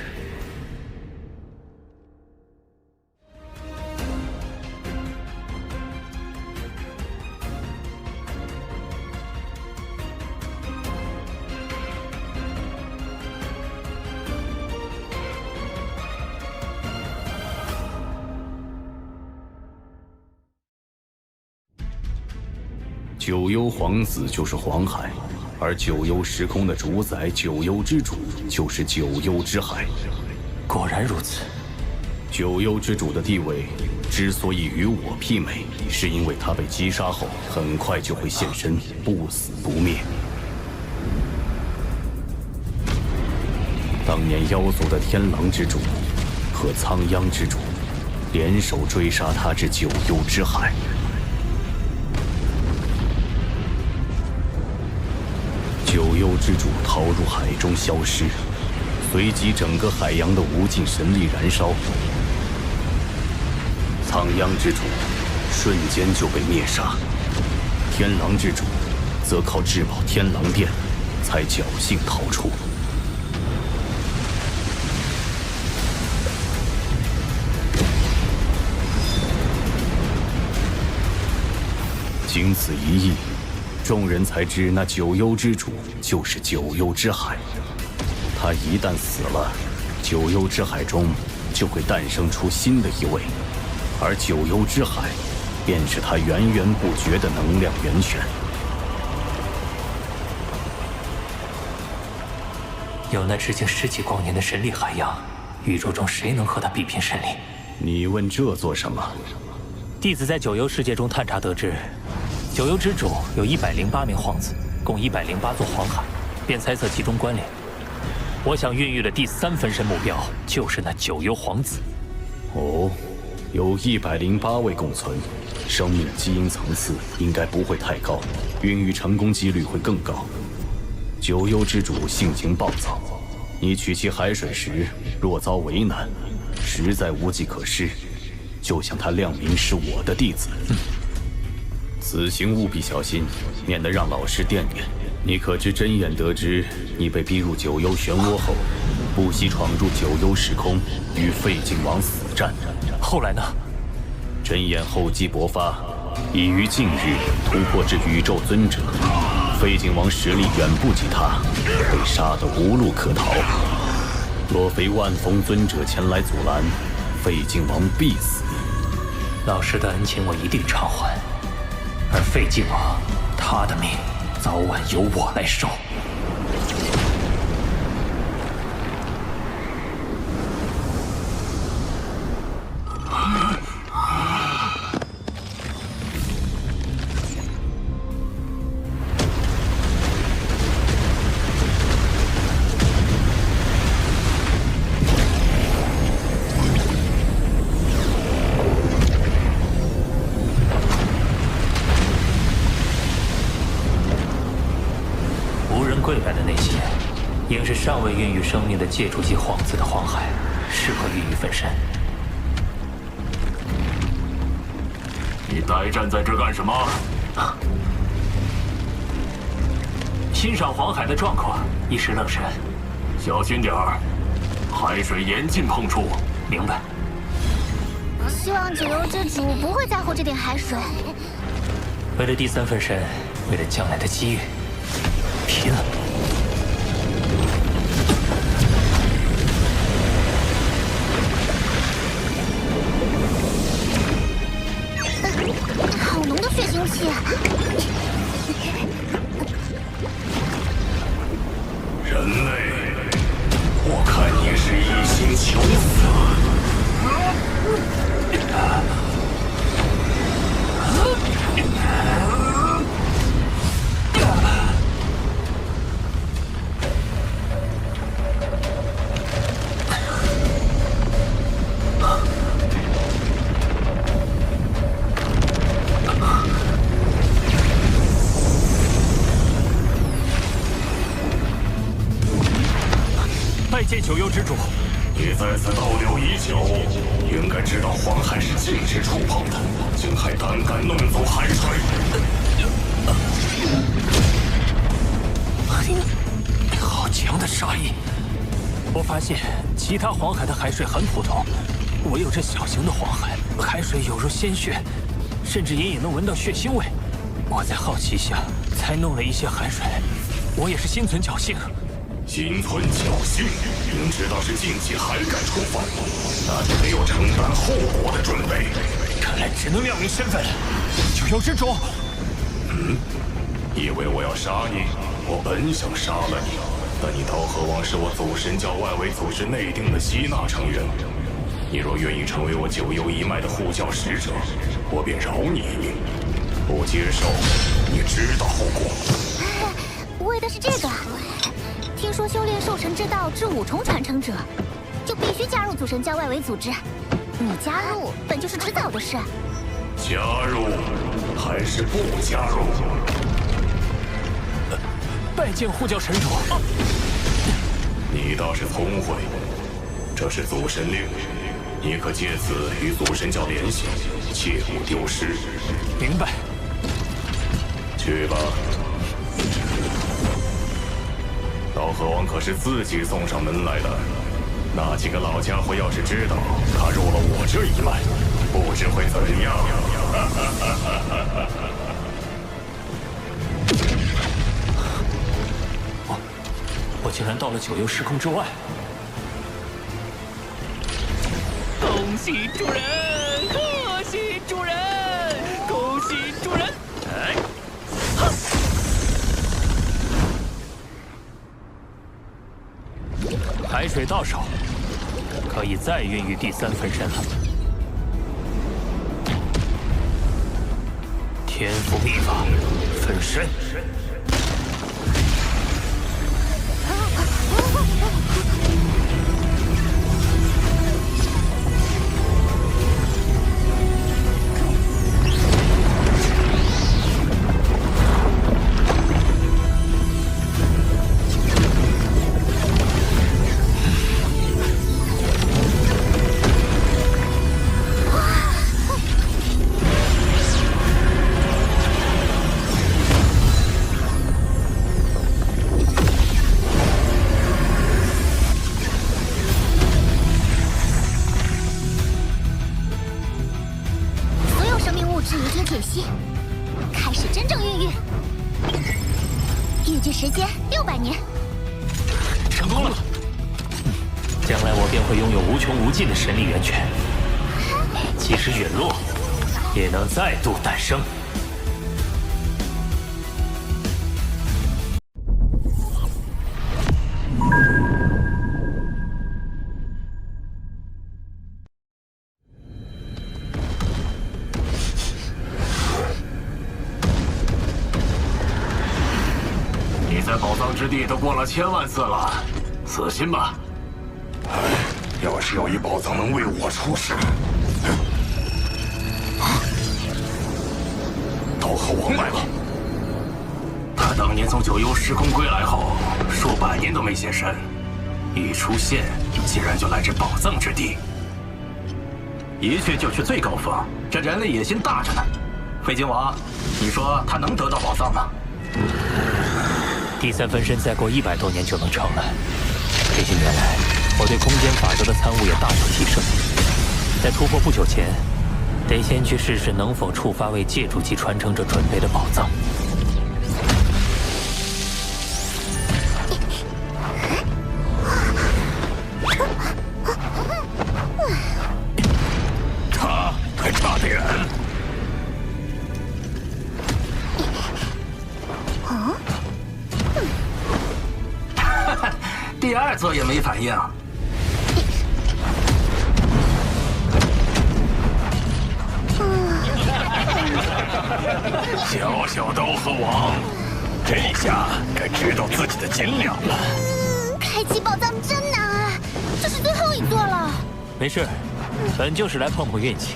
[SPEAKER 8] 九幽皇子就是黄海，而九幽时空的主宰九幽之主就是九幽之海。
[SPEAKER 3] 果然如此。
[SPEAKER 8] 九幽之主的地位之所以与我媲美，是因为他被击杀后很快就会现身，不死不灭。当年妖族的天狼之主和苍央之主联手追杀他至九幽之海。九幽之主逃入海中消失，随即整个海洋的无尽神力燃烧。苍央之主瞬间就被灭杀，天狼之主则靠质保天狼殿才侥幸逃出。经此一役，众人才知那九幽之主就是九幽之海。他一旦死了，九幽之海中就会诞生出新的一位，而九幽之海便是他源源不绝的能量源泉。
[SPEAKER 3] 有那直径10几光年的神力海洋，宇宙中谁能和他比拼神力？
[SPEAKER 8] 你问这做什么？
[SPEAKER 3] 弟子在九幽世界中探查得知，九幽之主有108名皇子，共108座黄海，便猜测其中关联。我想孕育的第3分身目标就是那九幽皇子。
[SPEAKER 8] 哦，有108位共存，生命基因层次应该不会太高，孕育成功几率会更高。九幽之主性情暴躁，你取其海水时若遭为难，实在无计可施，就向他亮明是我的弟子。此行务必小心，免得让老师惦念。你可知真眼得知你被逼入九幽漩涡后，不惜闯入九幽时空，与废镜王死战。
[SPEAKER 3] 后来呢？
[SPEAKER 8] 真眼厚积薄发，已于近日突破至宇宙尊者。废镜王实力远不及他，被杀得无路可逃。若非万峰尊者前来阻拦，废镜王必死。
[SPEAKER 3] 老师的恩情我一定偿还，而废镜王，他的命早晚由我来受。跪拜的那些，应是尚未孕育生命的借助级皇子的黄海，适合孕育分身。
[SPEAKER 2] 你呆站在这干什么？
[SPEAKER 3] 欣赏黄海的壮阔，一时愣神。
[SPEAKER 2] 小心点儿，海水严禁碰触。
[SPEAKER 3] 明白。
[SPEAKER 9] 希望九幽之主不会在乎这点海水。
[SPEAKER 3] 为了第3分身，为了将来的机遇，拼了！
[SPEAKER 9] 好浓的血腥气！
[SPEAKER 10] 人类，我看你是一心求死。
[SPEAKER 5] 拜见九幽之主。
[SPEAKER 10] 你在此逗留已久，应该知道黄海是禁止触碰的，竟还胆敢弄走海水！
[SPEAKER 3] 好强的杀意！我发现其他黄海的海水很普通，唯有这小型的黄海，海水有如鲜血，甚至隐隐能闻到血腥味。我在好奇下才弄了一些海水，我也是心存侥幸。
[SPEAKER 10] 心存侥幸，明知道是禁忌还敢触犯，那就得有承担后果的准备。
[SPEAKER 3] 看来只能亮明身份了。九幽之主，
[SPEAKER 10] 以为我要杀你？我本想杀了你，但你刀河王是我祖神教外围组织内定的吸纳成员。你若愿意成为我九幽一脉的护教使者，我便饶你一命；不接受，你知道后果。
[SPEAKER 9] 为的是这个。听说修炼兽神之道至5重传承者，就必须加入祖神教外围组织。你加入本就是迟早的事。
[SPEAKER 10] 加入还是不加入？
[SPEAKER 3] 拜见护教神主。
[SPEAKER 10] 你倒是聪慧，这是祖神令，你可借此与祖神教联系，切勿丢失。
[SPEAKER 3] 明白。
[SPEAKER 10] 去吧。刀河王可是自己送上门来的，那几个老家伙要是知道他入了我这一脉，不知会怎样。
[SPEAKER 3] 我竟然到了九幽时空之外！
[SPEAKER 5] 恭喜主人，贺喜主人，恭喜主人！
[SPEAKER 3] 海水到手，可以再孕育第3分身了。天赋秘法，分身。
[SPEAKER 9] 开始真正孕育，预计时间600年。
[SPEAKER 3] 成功了！将来我便会拥有无穷无尽的神力源泉，即使陨落，也能再度诞生。
[SPEAKER 2] 你在宝藏之地都过了1000万次了，死心吧。
[SPEAKER 10] 要是有一宝藏能为我出世，刀河王来了。
[SPEAKER 11] 当年从九幽时空归来后，数百年都没现身，一出现竟然就来至宝藏之地，一去就去最高峰，这人类野心大着呢。飞鲸王，你说他能得到宝藏吗？
[SPEAKER 3] 第三分身再过100多年就能成了。这些年来，我对空间法则的参悟也大有提升。在突破不久前，得先去试试能否触发为借助级传承者准备的宝藏。
[SPEAKER 10] 他还差得远。
[SPEAKER 11] 第二座也没反应。
[SPEAKER 10] 小小刀河王，这下该知道自己的斤两了。
[SPEAKER 9] 开启宝藏真难啊，这是最后一座了。
[SPEAKER 3] 没事，本就是来碰碰运气。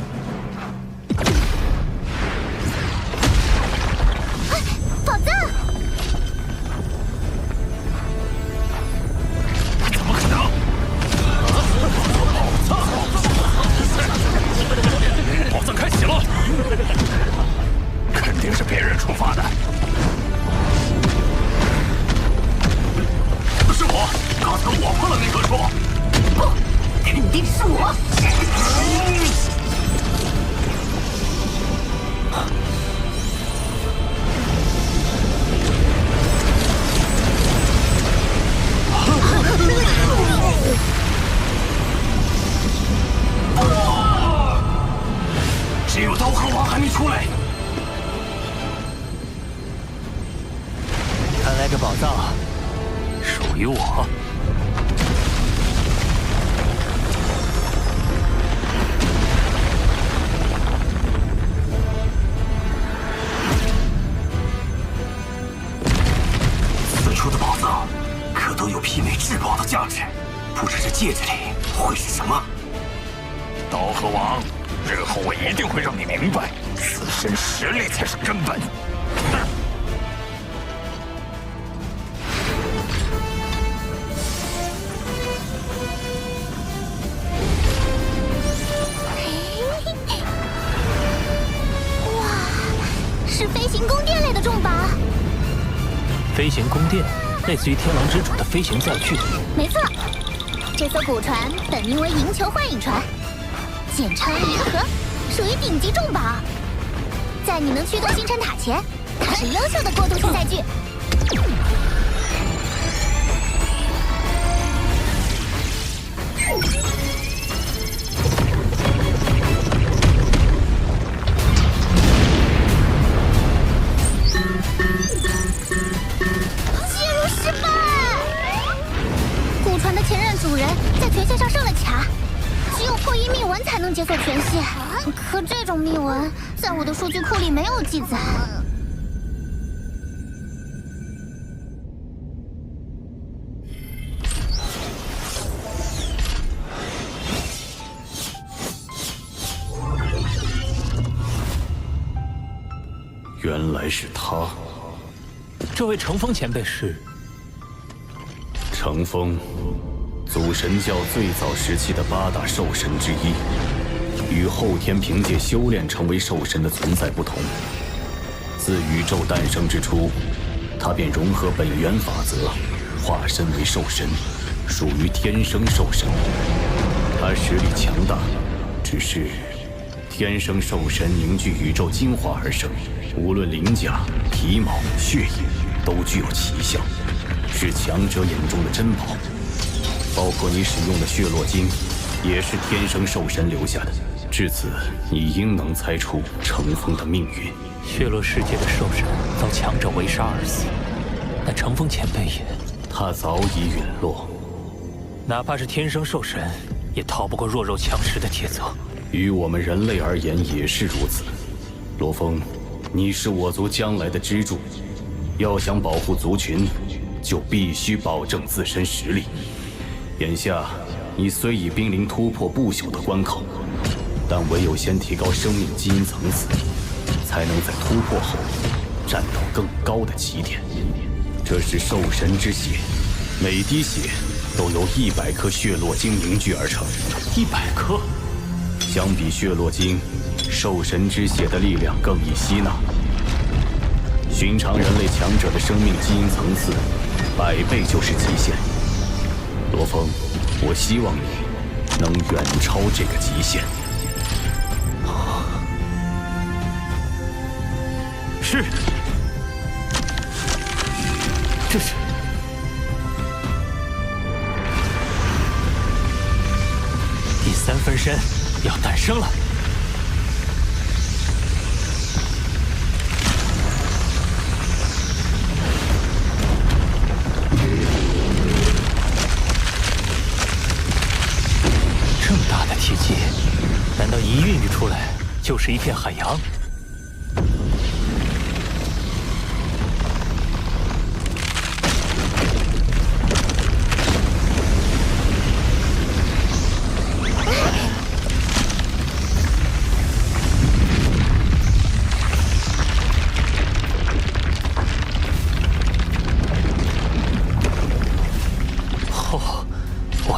[SPEAKER 9] 宝藏！
[SPEAKER 10] 怎么可能？宝藏开启了，肯定是别人触发的。是我，刚才我碰了那棵树。
[SPEAKER 6] 不，肯定是我。
[SPEAKER 11] 只有刀河王还没出来。
[SPEAKER 3] 看来这宝藏属于我。
[SPEAKER 11] 此处的宝藏可都有媲美至宝的价值，不知这戒指里会是什么？
[SPEAKER 10] 刀河王，日后我一定会让你明白，自身实力才是根本。
[SPEAKER 9] 哇，是飞行宫殿类的重宝。
[SPEAKER 3] 飞行宫殿，类似于天狼之主的飞行载具。
[SPEAKER 9] 没错，这艘古船本名为银球幻影船，简称银河，属于顶级重宝。在你能驱动星辰塔前，它是优秀的过渡性载具。接入失败。古船的前任主人在权限上上了卡，只有破译密文才能解锁权限。可这种密文在我的数据库里没有记载。
[SPEAKER 8] 原来是他。
[SPEAKER 3] 这位乘风前辈是？
[SPEAKER 8] 乘风，祖神教最早时期的8大兽神之一，与后天凭借修炼成为兽神的存在不同。自宇宙诞生之初，他便融合本源法则，化身为兽神，属于天生兽神。他实力强大，只是天生兽神凝聚宇宙精华而生，无论鳞甲、皮毛、血液，都具有奇效，是强者眼中的珍宝。包括你使用的血络晶，也是天生兽神留下的。至此，你应能猜出乘风的命运。
[SPEAKER 3] 血落世界的兽神遭强者围杀而死，那乘风前辈也……
[SPEAKER 8] 他早已陨落。
[SPEAKER 3] 哪怕是天生兽神，也逃不过弱肉强食的铁则。
[SPEAKER 8] 于我们人类而言也是如此。罗峰，你是我族将来的支柱，要想保护族群，就必须保证自身实力。眼下，你虽已濒临突破不朽的关口，但唯有先提高生命基因层次，才能在突破后战到更高的起点。这是兽神之血，每滴血都由100颗血络晶凝聚而成。
[SPEAKER 3] 100颗，
[SPEAKER 8] 相比血络晶，兽神之血的力量更易吸纳。寻常人类强者的生命基因层次，100倍就是极限。罗峰，我希望你能远超这个极限。
[SPEAKER 3] 是，这是第3分身要诞生了。这么大的体积，难道一孕育出来就是一片海洋？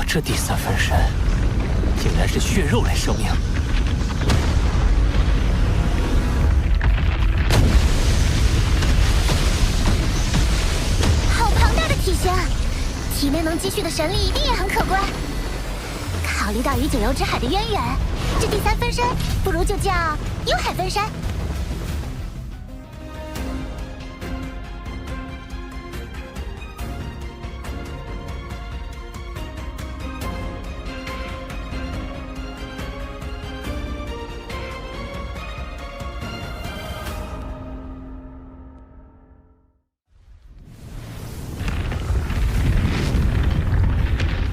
[SPEAKER 3] 这第3分身竟然是血肉类生命，
[SPEAKER 9] 好庞大的体型，体内能积蓄的神力一定也很可观。考虑到与九幽之海的渊源，这第3分身不如就叫幽海分身。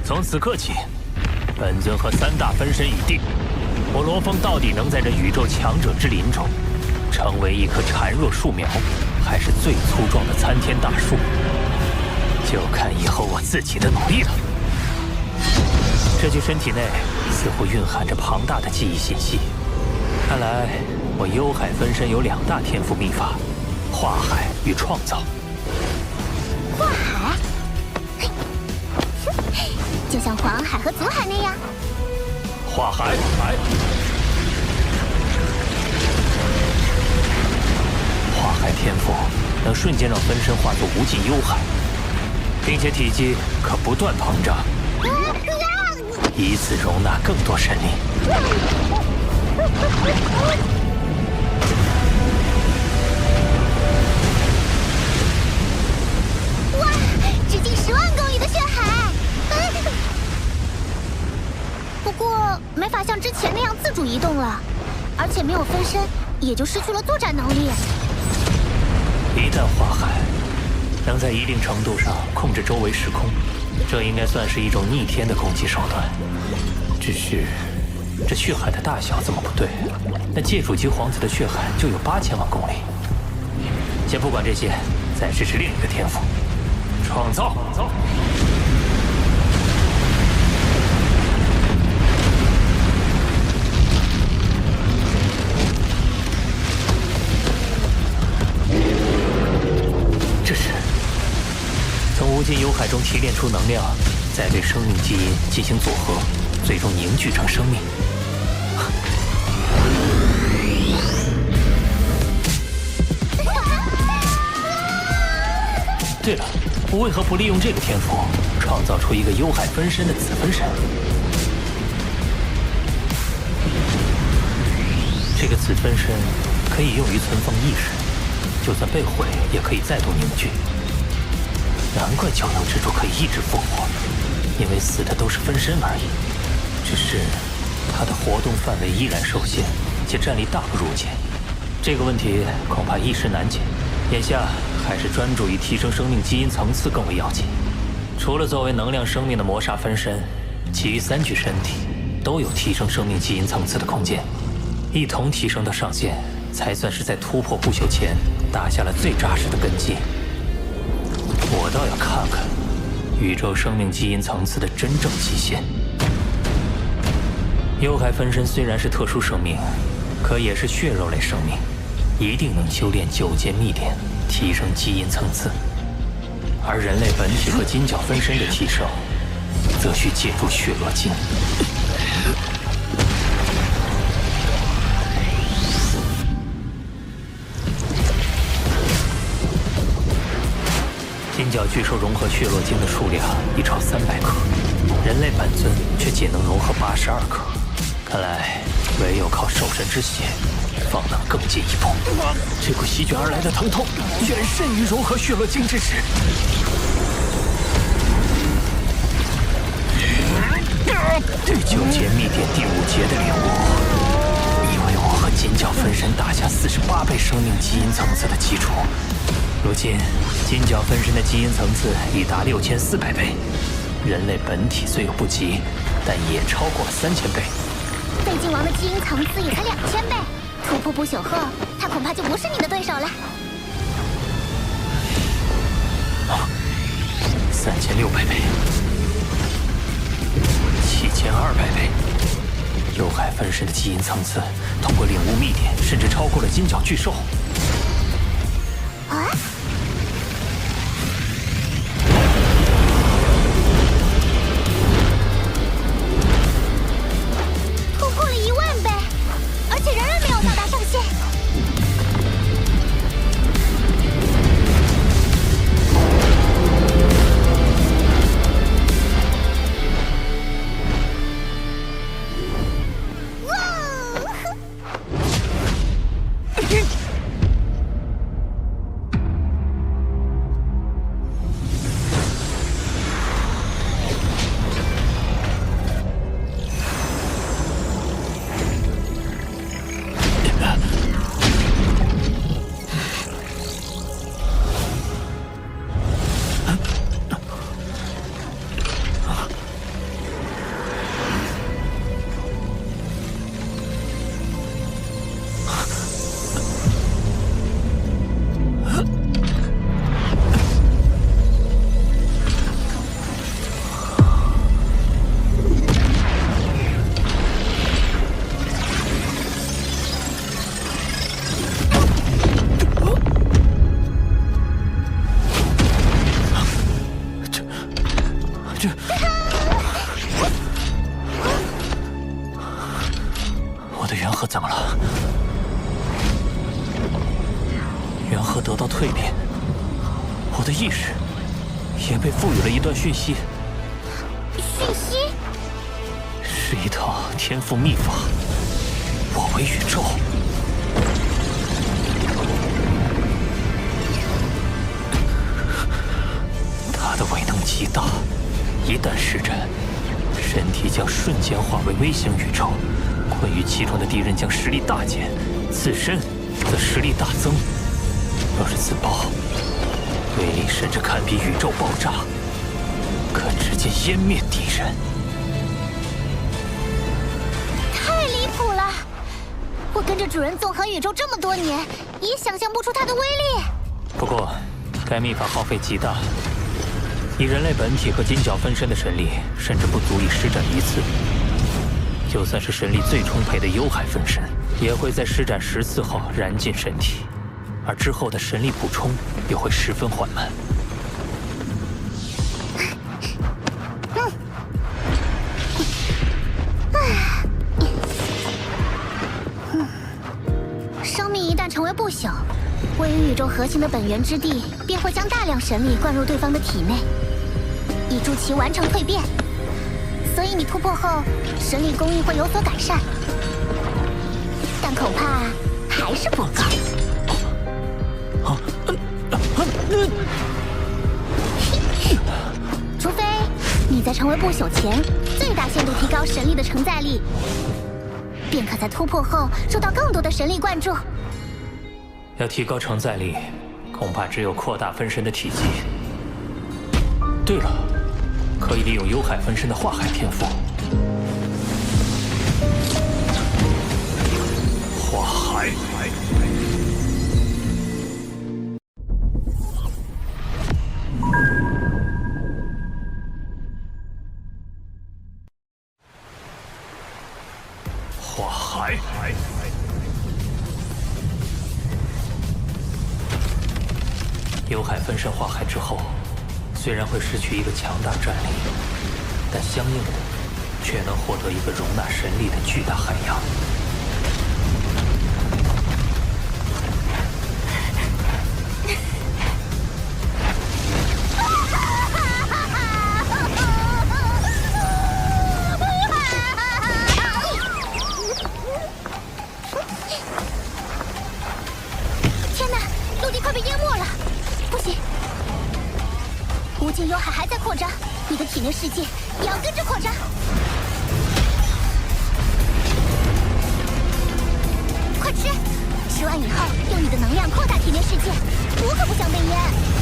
[SPEAKER 3] 从此刻起，本尊和3大分身已定。我罗峰到底能在这宇宙强者之林中，成为一棵孱弱树苗，还是最粗壮的参天大树，就看以后我自己的努力了。这具身体内似乎蕴含着庞大的记忆信息，看来我幽海分身有2大天赋秘法：化海与创造。
[SPEAKER 9] 化海？就像黄海和祖海那样。
[SPEAKER 3] 化海，化海天赋能瞬间让分身化作无尽幽海，并且体积可不断膨胀，以此容纳更多神力。
[SPEAKER 9] 哇，直径10万公里的血海！不过没法像之前那样自主移动了，而且没有分身，也就失去了作战能力。
[SPEAKER 3] 一旦化海，能在一定程度上控制周围时空，这应该算是一种逆天的攻击手段。只是这血海的大小怎么不对？那界主级皇子的血海就有8000万公里。先不管这些，再试试另一个天赋：创造。这是从无尽幽海中提炼出能量，再对生命基因进行组合，最终凝聚成生命。对了，我为何不利用这个天赋，创造出一个幽海分身的子分身？这个子分身可以用于存放意识，就算被毁，也可以再度凝聚。难怪九幽之主可以一直复活，因为死的都是分身而已。只是他的活动范围依然受限，且战力大不如前。这个问题恐怕一时难解。眼下还是专注于提升生命基因层次更为要紧。除了作为能量生命的魔煞分身，其余3具身体都有提升生命基因层次的空间，一同提升到上限，才算是在突破不朽前打下了最扎实的根基。我倒要看看宇宙生命基因层次的真正极限。幽海分身虽然是特殊生命，可也是血肉类生命，一定能修炼9阶秘典，提升基因层次。而人类本体和金角分身的提升，则需借助血络晶。金角巨兽融合血络晶的数量已超300克，人类本尊却仅能融合82克。看来唯有靠兽神之血，方能更进一步。这股席卷而来的疼痛，远甚于融合血络晶之时。对9阶秘典第5阶的领悟，已为我和金角分身打下48倍生命基因层次的基础。如今，金角分身的基因层次已达6400倍，人类本体虽有不及，但也超过了3000倍。
[SPEAKER 9] 废镜王的基因层次也才2000倍，突破不朽后，他恐怕就不是你的对手了。
[SPEAKER 3] 3600倍，7200倍。幽海分身的基因层次，通过领悟秘典，甚至超过了金角巨兽。
[SPEAKER 9] 啊！突破了10000倍，而且仍然没有到达上限。
[SPEAKER 3] 我的元核怎么了？元核得到蜕变，我的意识也被赋予了一段讯息。
[SPEAKER 9] 讯息
[SPEAKER 3] 是一套天赋秘法。我为宇宙。它的威能极大，一旦施展，身体将瞬间化为微型宇宙。困于其中的敌人将实力大减，自身则实力大增。若是自爆，威力甚至堪比宇宙爆炸，可直接湮灭敌人。
[SPEAKER 9] 太离谱了！我跟着主人纵横宇宙这么多年，也想象不出它的威力。
[SPEAKER 3] 不过，该秘法耗费极大，以人类本体和金角分身的神力，甚至不足以施展一次。就算是神力最充沛的幽海分身，也会在施展10次后燃尽身体，而之后的神力补充又会十分缓慢。
[SPEAKER 9] 生命一旦成为不朽，位于宇宙核心的本源之地便会将大量神力灌入对方的体内，以助其完成蜕变。所以你突破后，神力供应会有所改善，但恐怕还是不够。除非你在成为不朽前，最大限度提高神力的承载力，便可在突破后受到更多的神力灌注。
[SPEAKER 3] 要提高承载力，恐怕只有扩大分身的体积。对了，可以利用幽海分身的化海天赋。化海。化海。幽海分身化海之后，虽然会失去一个强大战力，但相应的却能获得一个容纳神力的巨大海洋。
[SPEAKER 9] 天哪，陆地快被淹没了！不行，无尽幽海还在扩张，你的体内世界也要跟着扩张。快吃！吃完以后，用你的能量扩大体内世界，我可不想被淹。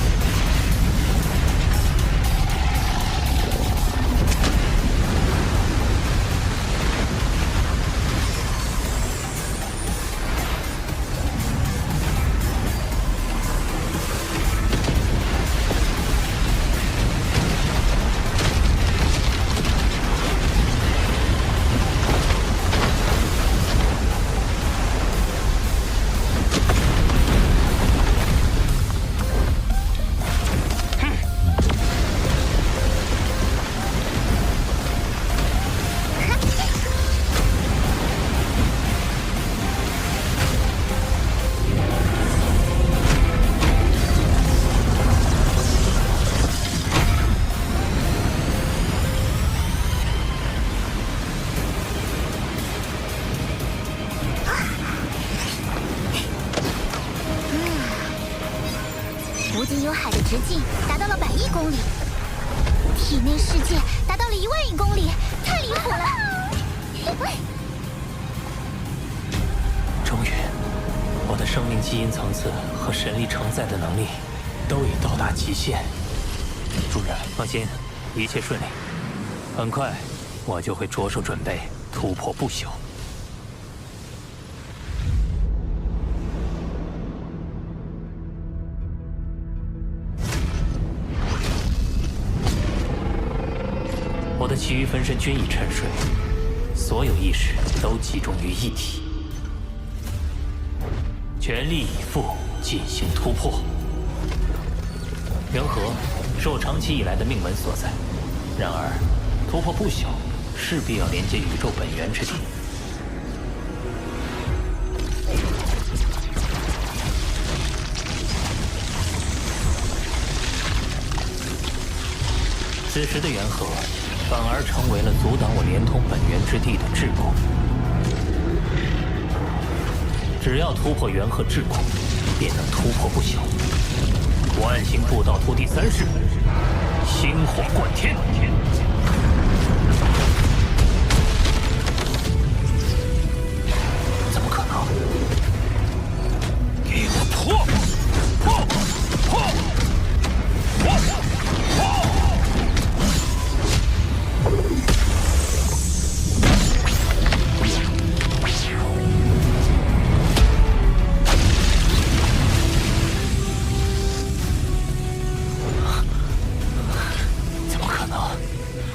[SPEAKER 9] 无尽幽海的直径达到了100亿公里，体内世界达到了1万亿公里，太离谱了！
[SPEAKER 3] 终于，我的生命基因层次和神力承载的能力都已到达极限。主人，放心，一切顺利。很快，我就会着手准备突破不朽。我的其余分身均已沉睡，所有意识都集中于一体，全力以赴进行突破。元和是我长期以来的命门所在，然而突破不朽势必要连接宇宙本源之地。此时的元和反而成为了阻挡我连通本源之地的桎梏。只要突破元和桎梏，便能突破不朽。万星步道图第3式，星火贯天。怎么可能？给我破！破！破！破！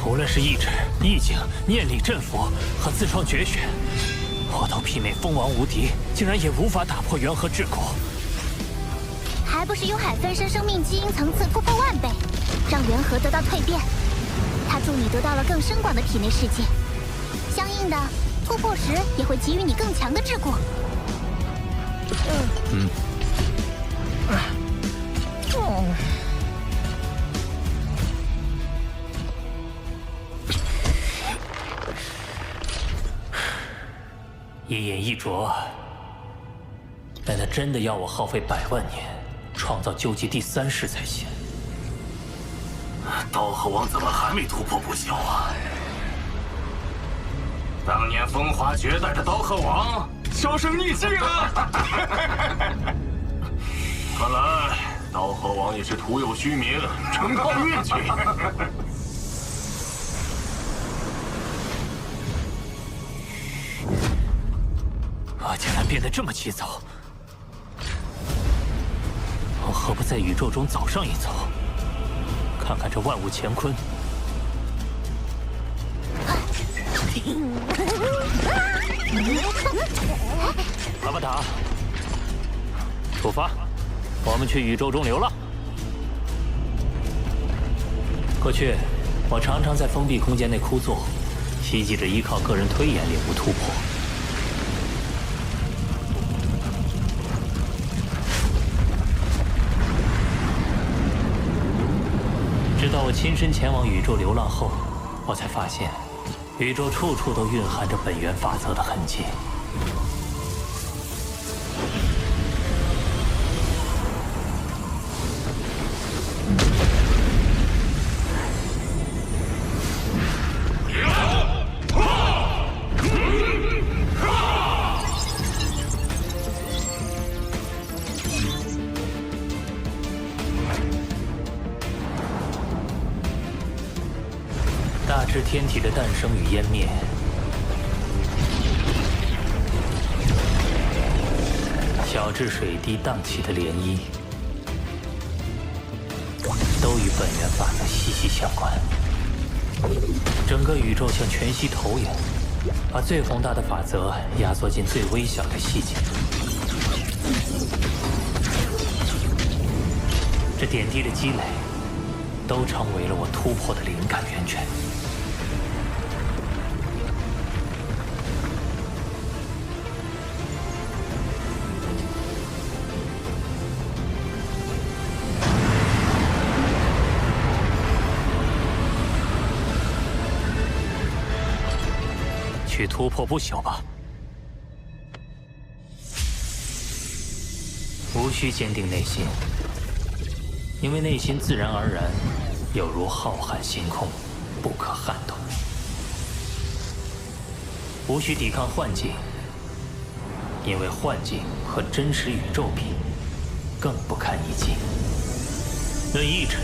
[SPEAKER 3] 无论是意志、意境、念力、阵符和自创绝学，我都媲美蜂王无敌，竟然也无法打破元和桎梏。
[SPEAKER 9] 还不是幽海分身生命基因层次突破10000倍，让元和得到蜕变。他助你得到了更深广的体内世界，相应的突破时也会给予你更强的桎梏。
[SPEAKER 3] 一饮一啄，但他真的要我耗费100万年，创造究极第3式才行。
[SPEAKER 10] 刀河王怎么还没突破不朽啊？当年风华绝代的刀河王销声匿迹了。看来刀河王也是徒有虚名，纯靠运气。
[SPEAKER 3] 我竟然变得这么急躁，我何不在宇宙中早上一遭，看看这万物乾坤？阿巴达，出发，我们去宇宙中流浪。过去，我常常在封闭空间内枯坐，希冀着依靠个人推演领悟突破。直到我亲身前往宇宙流浪后，我才发现，宇宙处处都蕴含着本源法则的痕迹。大至天体的诞生与湮灭，小至水滴荡起的涟漪，都与本源法则息息相关。整个宇宙像全息投影，把最宏大的法则压缩进最微小的细节。这点滴的积累，都成为了我突破的灵感源泉。去突破不朽吧，无需坚定内心，因为内心自然而然有如浩瀚星空，不可撼动。无需抵抗幻境，因为幻境和真实宇宙比，更不堪一击。论意志，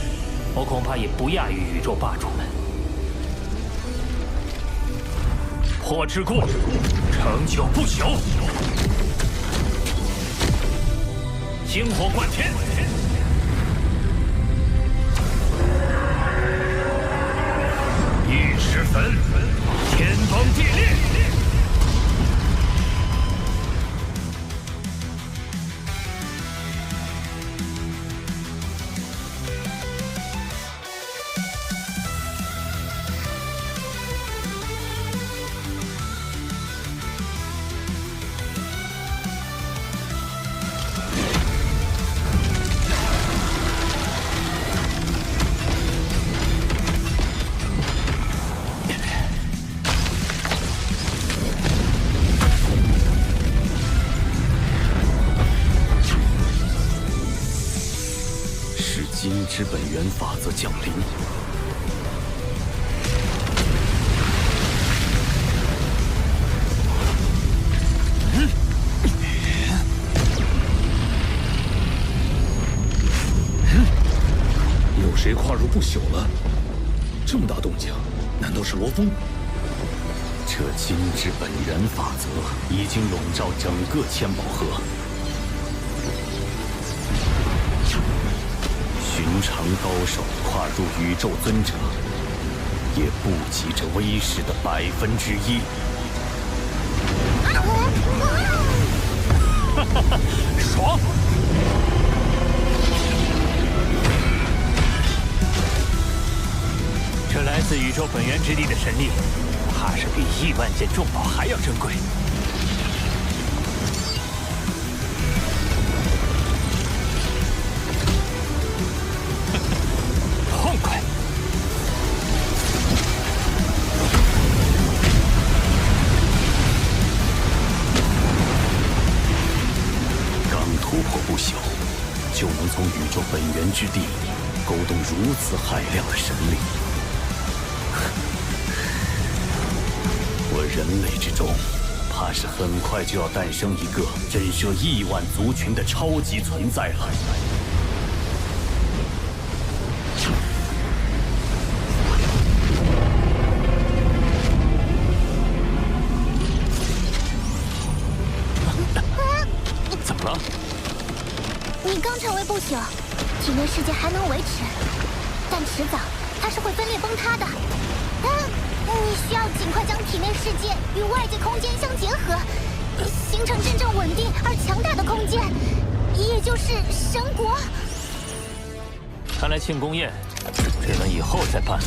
[SPEAKER 3] 我恐怕也不亚于宇宙霸主们。破之过，成就不朽。星火贯天，一时焚，天崩地裂。
[SPEAKER 8] 金之本源法则降临。
[SPEAKER 2] 有谁跨入不朽了？这么大动静，难道是罗峰？
[SPEAKER 8] 这金之本源法则已经笼罩整个千宝河。寻常高手跨入宇宙尊者，也不及这威势的1%。
[SPEAKER 3] 哈哈哈，爽！这来自宇宙本源之地的神力，怕是比亿万件重宝还要珍贵。痛快！
[SPEAKER 8] 刚突破不朽，就能从宇宙本源之地勾动如此海量的神力。我人类之中，怕是很快就要诞生一个震慑亿万族群的超级存在了。
[SPEAKER 3] 怎么了？
[SPEAKER 9] 你刚成为不朽，体内世界还能维持，但迟早它是会分裂崩塌的。你需要尽快将体内世界与外界空间相结合，形成真正稳定而强大的空间，也就是神国。
[SPEAKER 3] 看来庆功宴只能以后再办了。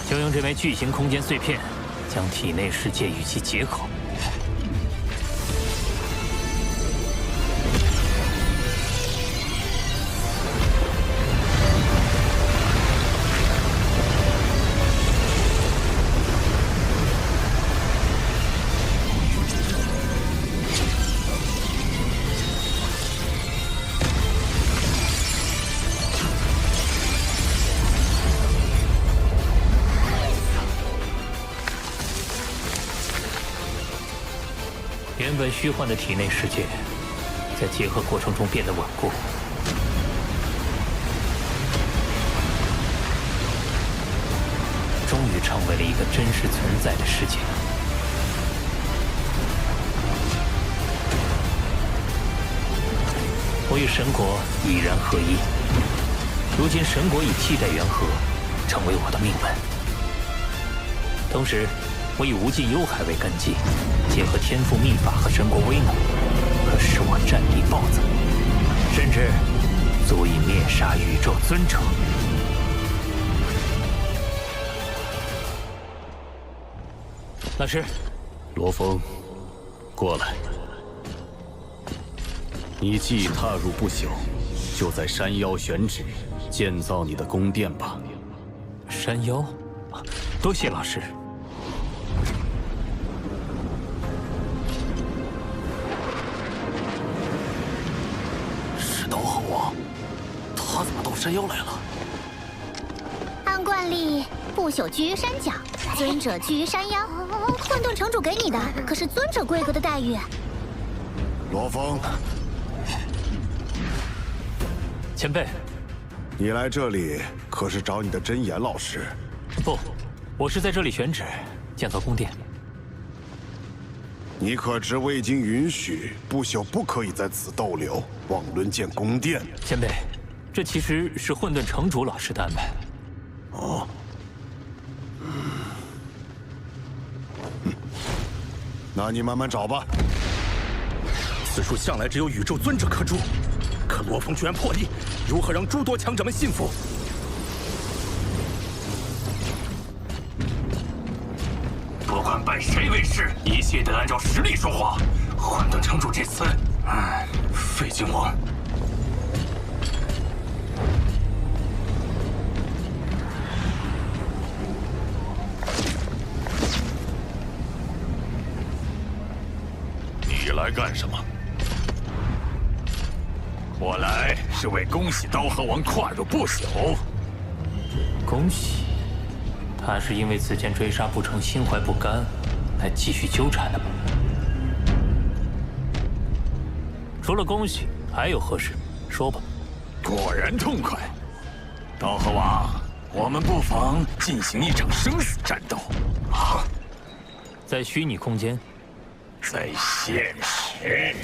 [SPEAKER 3] 就用这枚巨型空间碎片，将体内世界与其结合。原本虚幻的体内世界，在结合过程中变得稳固，终于成为了一个真实存在的世界。我与神国已然合一，如今神国已替代元和，成为我的命门。同时，我以无尽幽海为根基，结合天赋秘法和神国威能，可使我战力暴增，甚至足以灭杀宇宙尊者。老师，
[SPEAKER 8] 罗峰，过来。你既踏入不朽，就在山腰选址建造你的宫殿吧。
[SPEAKER 3] 山腰，多谢老师。
[SPEAKER 2] 他怎么到山腰来了？
[SPEAKER 9] 按惯例，不朽居于山脚，尊者居于山腰。混沌城主给你的可是尊者规格的待遇。
[SPEAKER 10] 罗峰，
[SPEAKER 3] 前辈，
[SPEAKER 10] 你来这里可是找你的真言老师？
[SPEAKER 3] 不，我是在这里选址建造宫殿。
[SPEAKER 10] 你可知未经允许，不朽不可以在此逗留，妄论建宫殿。
[SPEAKER 3] 前辈。这其实是混沌城主老师的安排。
[SPEAKER 10] 哦，那你慢慢找吧。
[SPEAKER 2] 此处向来只有宇宙尊者可住，可罗峰居然破例，如何让诸多强者们信服？不管拜谁为师，一切得按照实力说话。混沌城主这次，废金王。
[SPEAKER 1] 你来干什么？我来是为恭喜刀河王跨入不朽。
[SPEAKER 3] 恭喜？他是因为此前追杀不成，心怀不甘，来继续纠缠的吗？除了恭喜，还有何事？说吧。
[SPEAKER 1] 果然痛快。刀河王，我们不妨进行一场生死战斗。啊！
[SPEAKER 3] 在虚拟空间。
[SPEAKER 1] 在现实，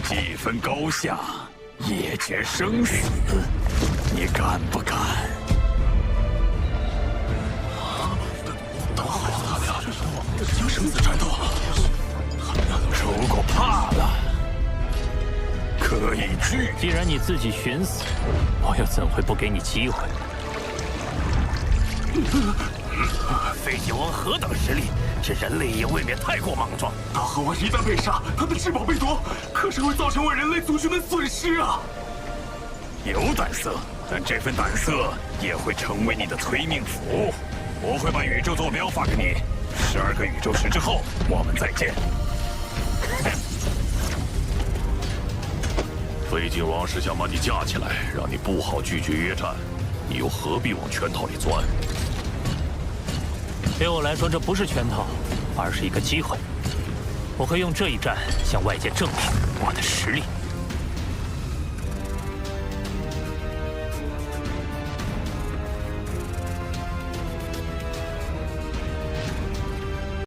[SPEAKER 1] 既分高下，也决生死，你敢不敢？
[SPEAKER 2] 这是场生死战斗。
[SPEAKER 1] 如果怕了，可以拒。
[SPEAKER 3] 既然你自己寻死，我又怎会不给你机会？
[SPEAKER 2] 废金王何等实力，这人类也未免太过莽撞。刀河王一旦被杀，他的至宝被夺，可是会造成我人类族群的损失啊！
[SPEAKER 1] 有胆色，但这份胆色也会成为你的催命符。我会把宇宙坐标发给你，12个宇宙时之后，我们再见。
[SPEAKER 10] 废金王是想把你架起来，让你不好拒绝约战，你又何必往圈套里钻？
[SPEAKER 3] 对我来说，这不是圈套，而是一个机会。我会用这一战向外界证明我的实力。